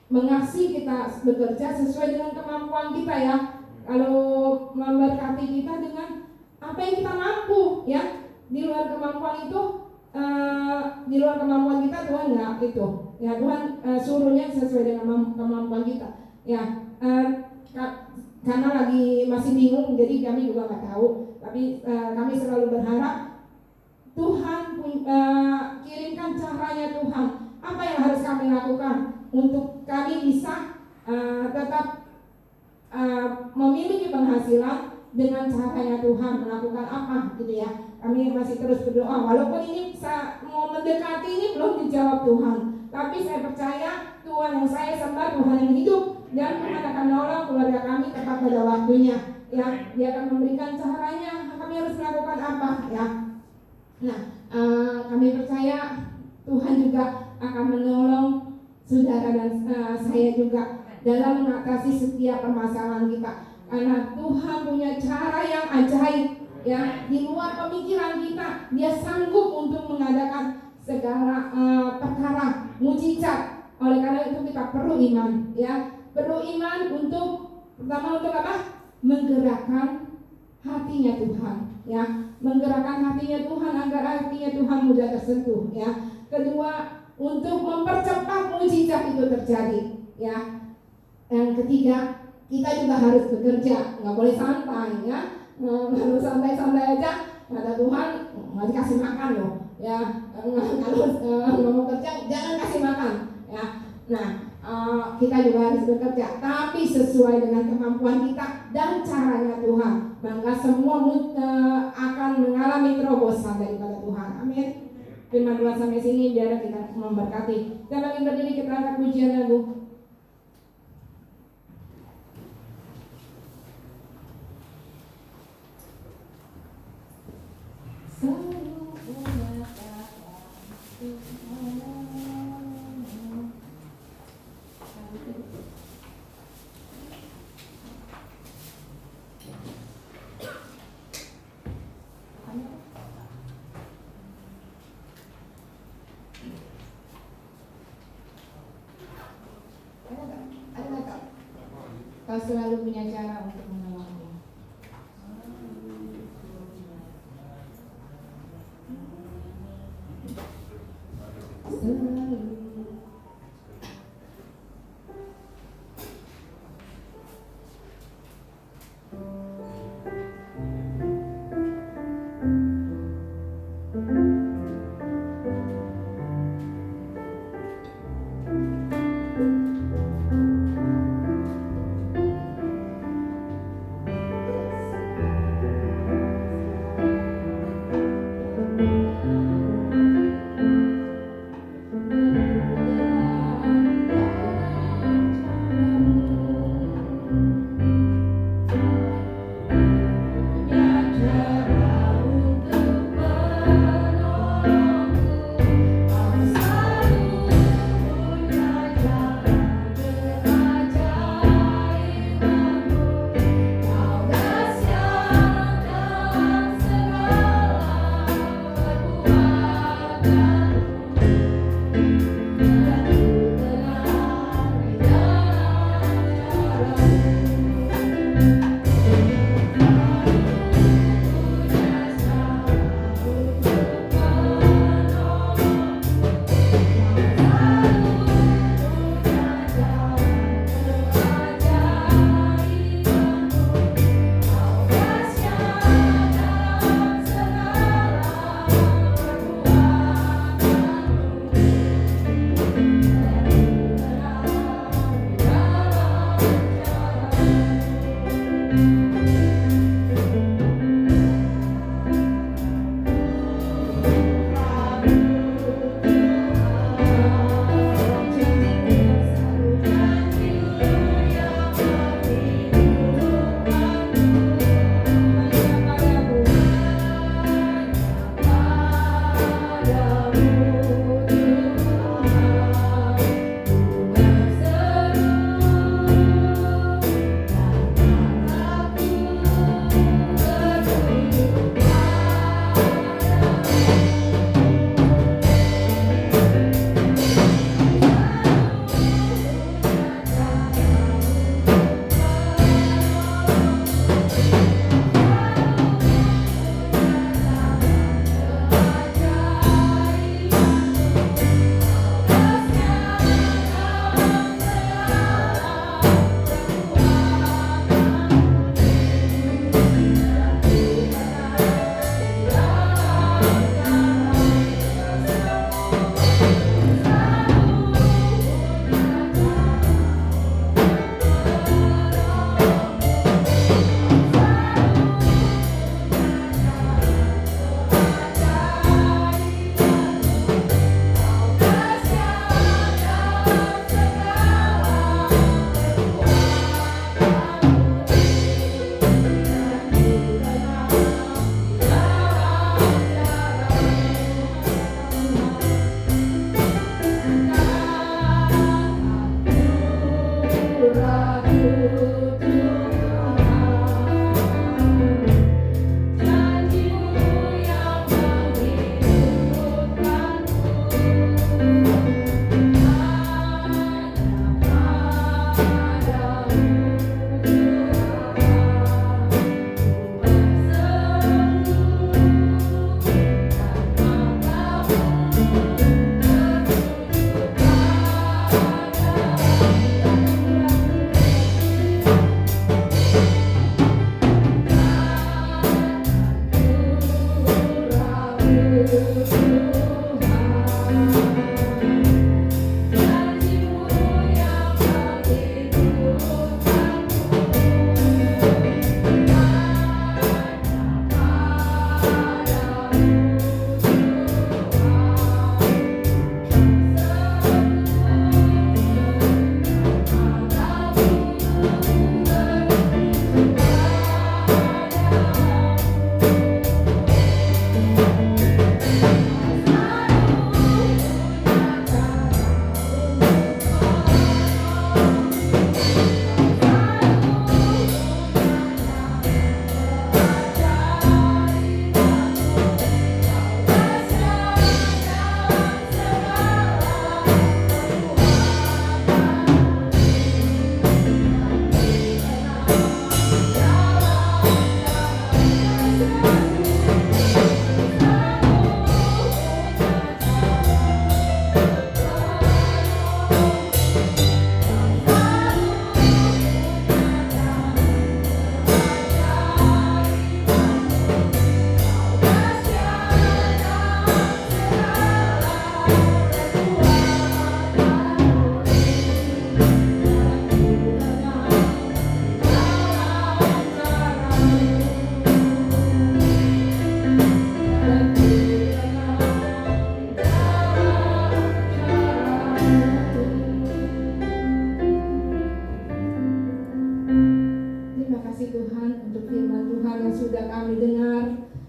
mengasihi kita bekerja sesuai dengan kemampuan kita ya. Kalau memberkati kita dengan apa yang kita mampu ya. Di luar kemampuan itu, di luar kemampuan kita Tuhan nggak itu. Ya Tuhan suruhnya sesuai dengan kemampuan kita. Ya karena lagi masih bingung, jadi kami juga nggak tahu. Tapi kami selalu berharap Tuhan kirimkan caranya Tuhan. Apa yang harus kami lakukan untuk kami bisa tetap memiliki penghasilan dengan caranya Tuhan melakukan apa gitu ya. Kami masih terus berdoa walaupun ini mau mendekati ini belum dijawab Tuhan. Tapi saya percaya Tuhan yang saya sembah Tuhan yang hidup dan Tuhan akan menolong keluarga kami tepat pada waktunya. Ya, Dia akan memberikan caranya. Kami harus melakukan apa ya. Nah, kami percaya Tuhan juga akan menolong saudara dan saya juga dalam mengatasi setiap permasalahan kita. Karena Tuhan punya cara yang ajaib ya, di luar pemikiran kita. Dia sanggup untuk mengadakan segala perkara mujizat. Oleh karena itu kita perlu iman ya. Perlu iman untuk pertama untuk apa? Menggerakkan hatinya Tuhan ya. Menggerakkan hatinya Tuhan agar hatinya Tuhan mudah tersentuh ya. Kedua, untuk mempercepat mujizat itu terjadi ya. Yang ketiga, kita juga harus bekerja, nggak boleh santai ya. Kalau santai-santai aja kata Tuhan nggak dikasih makan loh ya. Kalau mau kerja jangan kasih makan ya. Nah kita juga harus bekerja, tapi sesuai dengan kemampuan kita dan caranya Tuhan. Maka semua akan mengalami terobosan daripada Tuhan. Amin. Firman Tuhan sampai sini, biar kita memberkati. Kita lagi berdiri, kita angkat pujian lagu. Kau selalu punya cara untuk menolongku. Selalu.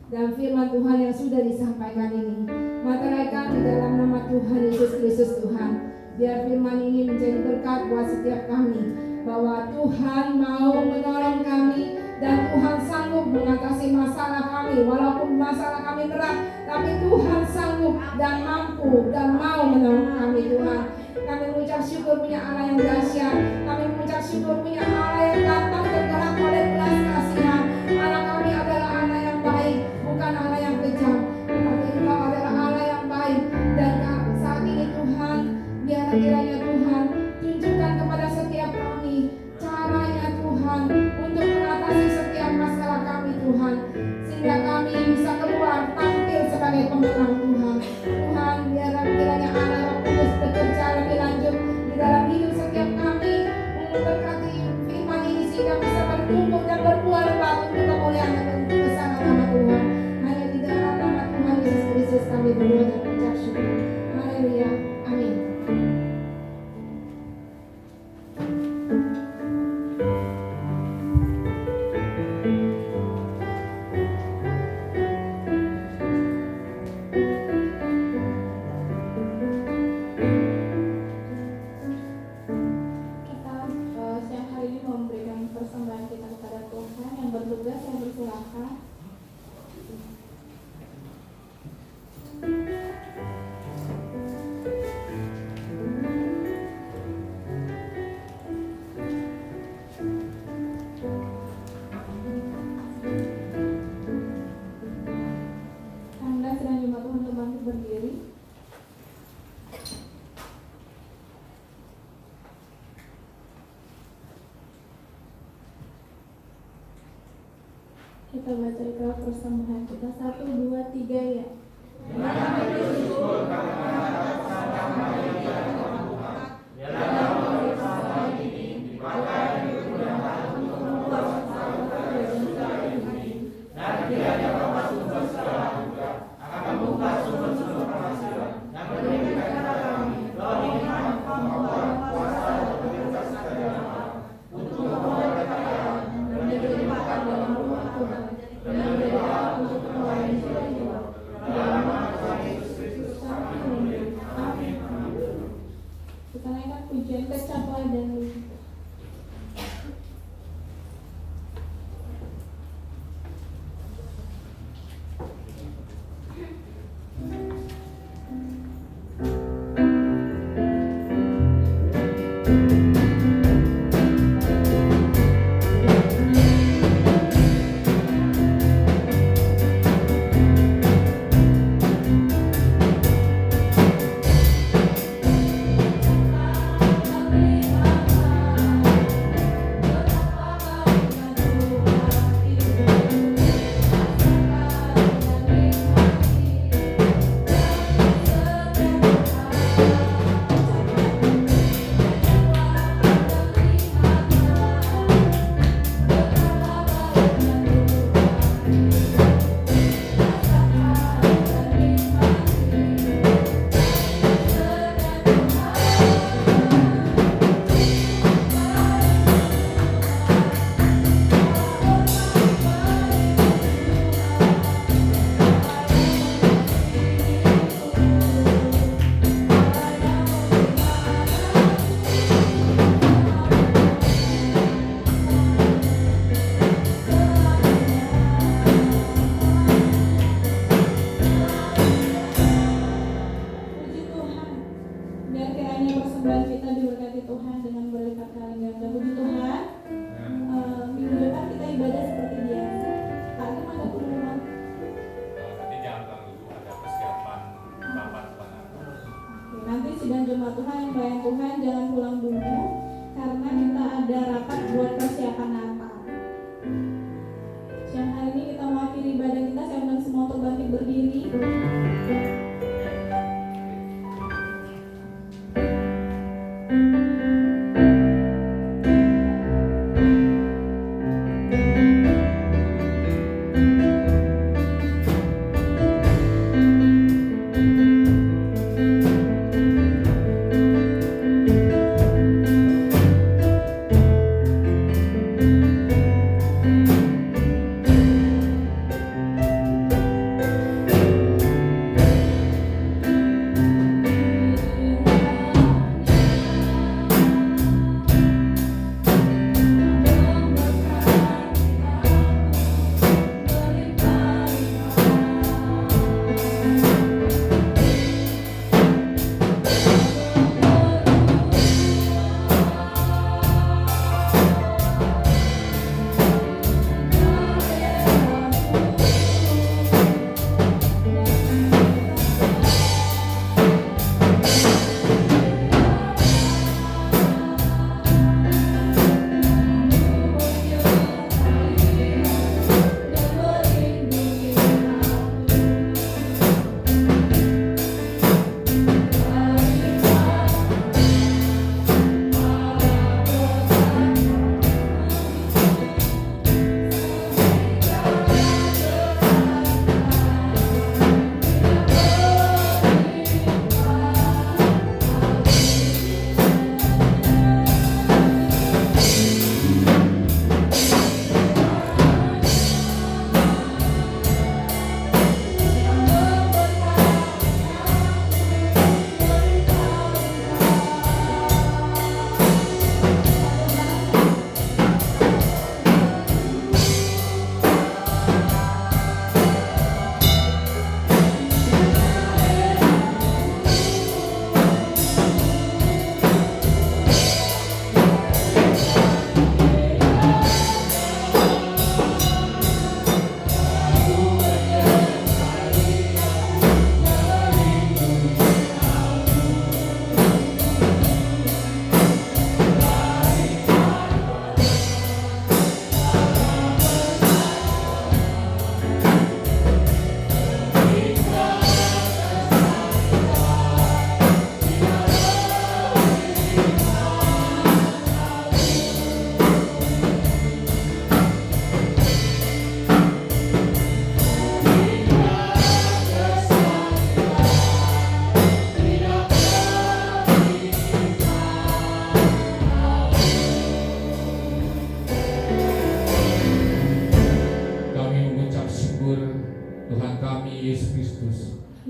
dan firman Tuhan yang sudah disampaikan ini. Materaikan di dalam nama Tuhan Yesus Kristus Tuhan, biar firman ini menjadi berkat buat setiap kami, bahwa Tuhan mau menolong kami dan Tuhan sanggup mengatasi masalah kami. Walaupun masalah kami berat, tapi Tuhan sanggup dan mampu dan mau menolong kami. Tuhan, kami mengucap syukur punya Allah yang dahsyat. Kami mengucap syukur punya Allah yang datang tergerak oleh belas kasihan. Anak kami adalah anak yang baik, bukan anak yang kejam, tetapi Engkau adalah Allah yang baik. Dan saat ini Tuhan, biar kiranya Tuhan tunjukkan kepada setiap kami caranya Tuhan untuk mengatasi setiap masalah kami Tuhan, sehingga kami bisa keluar tampil sebagai pemenang Tuhan. Tuhan, biar kiranya anak Roh Kudus bekerja lebih lanjut di dalam hidup setiap kami, memberkati firman berkah. Anda sedang jemaat Tuhan untuk bangkit berdiri. Kita baca ikrar persembahan kita 1, 2, 3 ya. Kita naikkan pujian kecaplah dan luhur. Puji Tuhan. Biar kiranya persembahan kita diberkati Tuhan dengan berlipat kali ganda. Puji Tuhan. Minggu depan kita ibadah seperti biasa. Pak Agam ada pengumuman. Nanti jangan ganggu, ada persiapan rapat Oke, nanti sidang jemaat Tuhan yang pelayan Tuhan jangan pulang dulu karena kita ada rapat buat persiapan Natal. Siang hari ini kita mau akhiri ibadah kita. Saya undang semua untuk bangkit berdiri.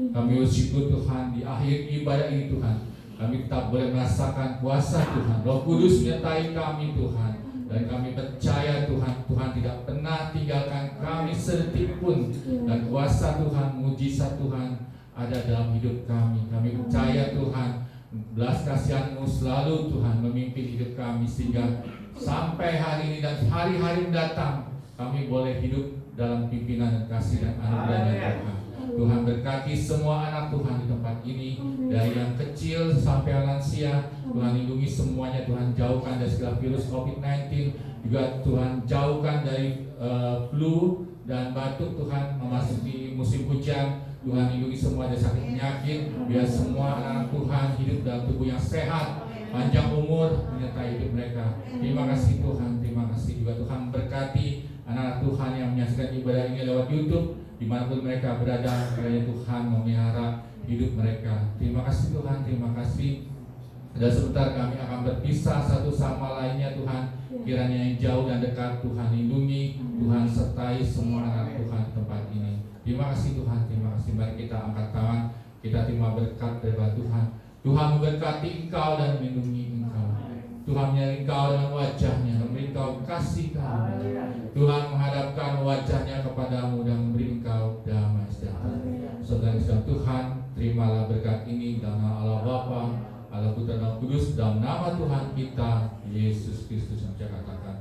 Kami bersyukur Tuhan di akhir ibadah ini Tuhan, kami tetap boleh merasakan kuasa Tuhan. Roh Kudus menyertai kami Tuhan. Dan kami percaya Tuhan, Tuhan tidak pernah tinggalkan kami sedetik pun. Dan kuasa Tuhan, mujizat Tuhan ada dalam hidup kami. Kami percaya Tuhan, belas kasihan-Mu selalu Tuhan memimpin hidup kami, sehingga sampai hari ini dan hari-hari mendatang kami boleh hidup dalam pimpinan dan kasih dan anugerah-Nya Tuhan. Tuhan berkati semua anak Tuhan di tempat ini, dari yang kecil sampai yang lansia. Tuhan lindungi semuanya, Tuhan jauhkan dari segala virus COVID-19, juga Tuhan jauhkan dari flu dan batuk Tuhan, memasuki musim hujan. Tuhan lindungi semua dari sakit penyakit, biar semua anak-anak Tuhan hidup dalam tubuh yang sehat, panjang umur menyertai hidup mereka. Terima kasih Tuhan, terima kasih juga Tuhan berkati anak-anak Tuhan yang menyaksikan ibadah ini lewat YouTube, dimanapun mereka berada. Kiranya Tuhan memelihara hidup mereka. Terima kasih Tuhan, terima kasih. Dan sebentar kami akan berpisah satu sama lainnya Tuhan. Kiranya yang jauh dan dekat Tuhan lindungi, Tuhan sertai semua anak Tuhan di tempat ini. Terima kasih Tuhan, terima kasih. Mari kita angkat tangan, kita terima berkat dari Tuhan. Tuhan memberkati engkau dan melindungi engkau. Tuhan menyertai engkau dengan wajahnya, memberi engkau kasih karunia. Tuhan menghadapkan wajahnya kepadamu dan memberi engkau damai sejahtera. Saudara-saudara Tuhan, terimalah berkat ini dalam nama Allah Bapa, Allah Putra dan Kudus, dalam nama Tuhan kita Yesus Kristus yang saya katakan.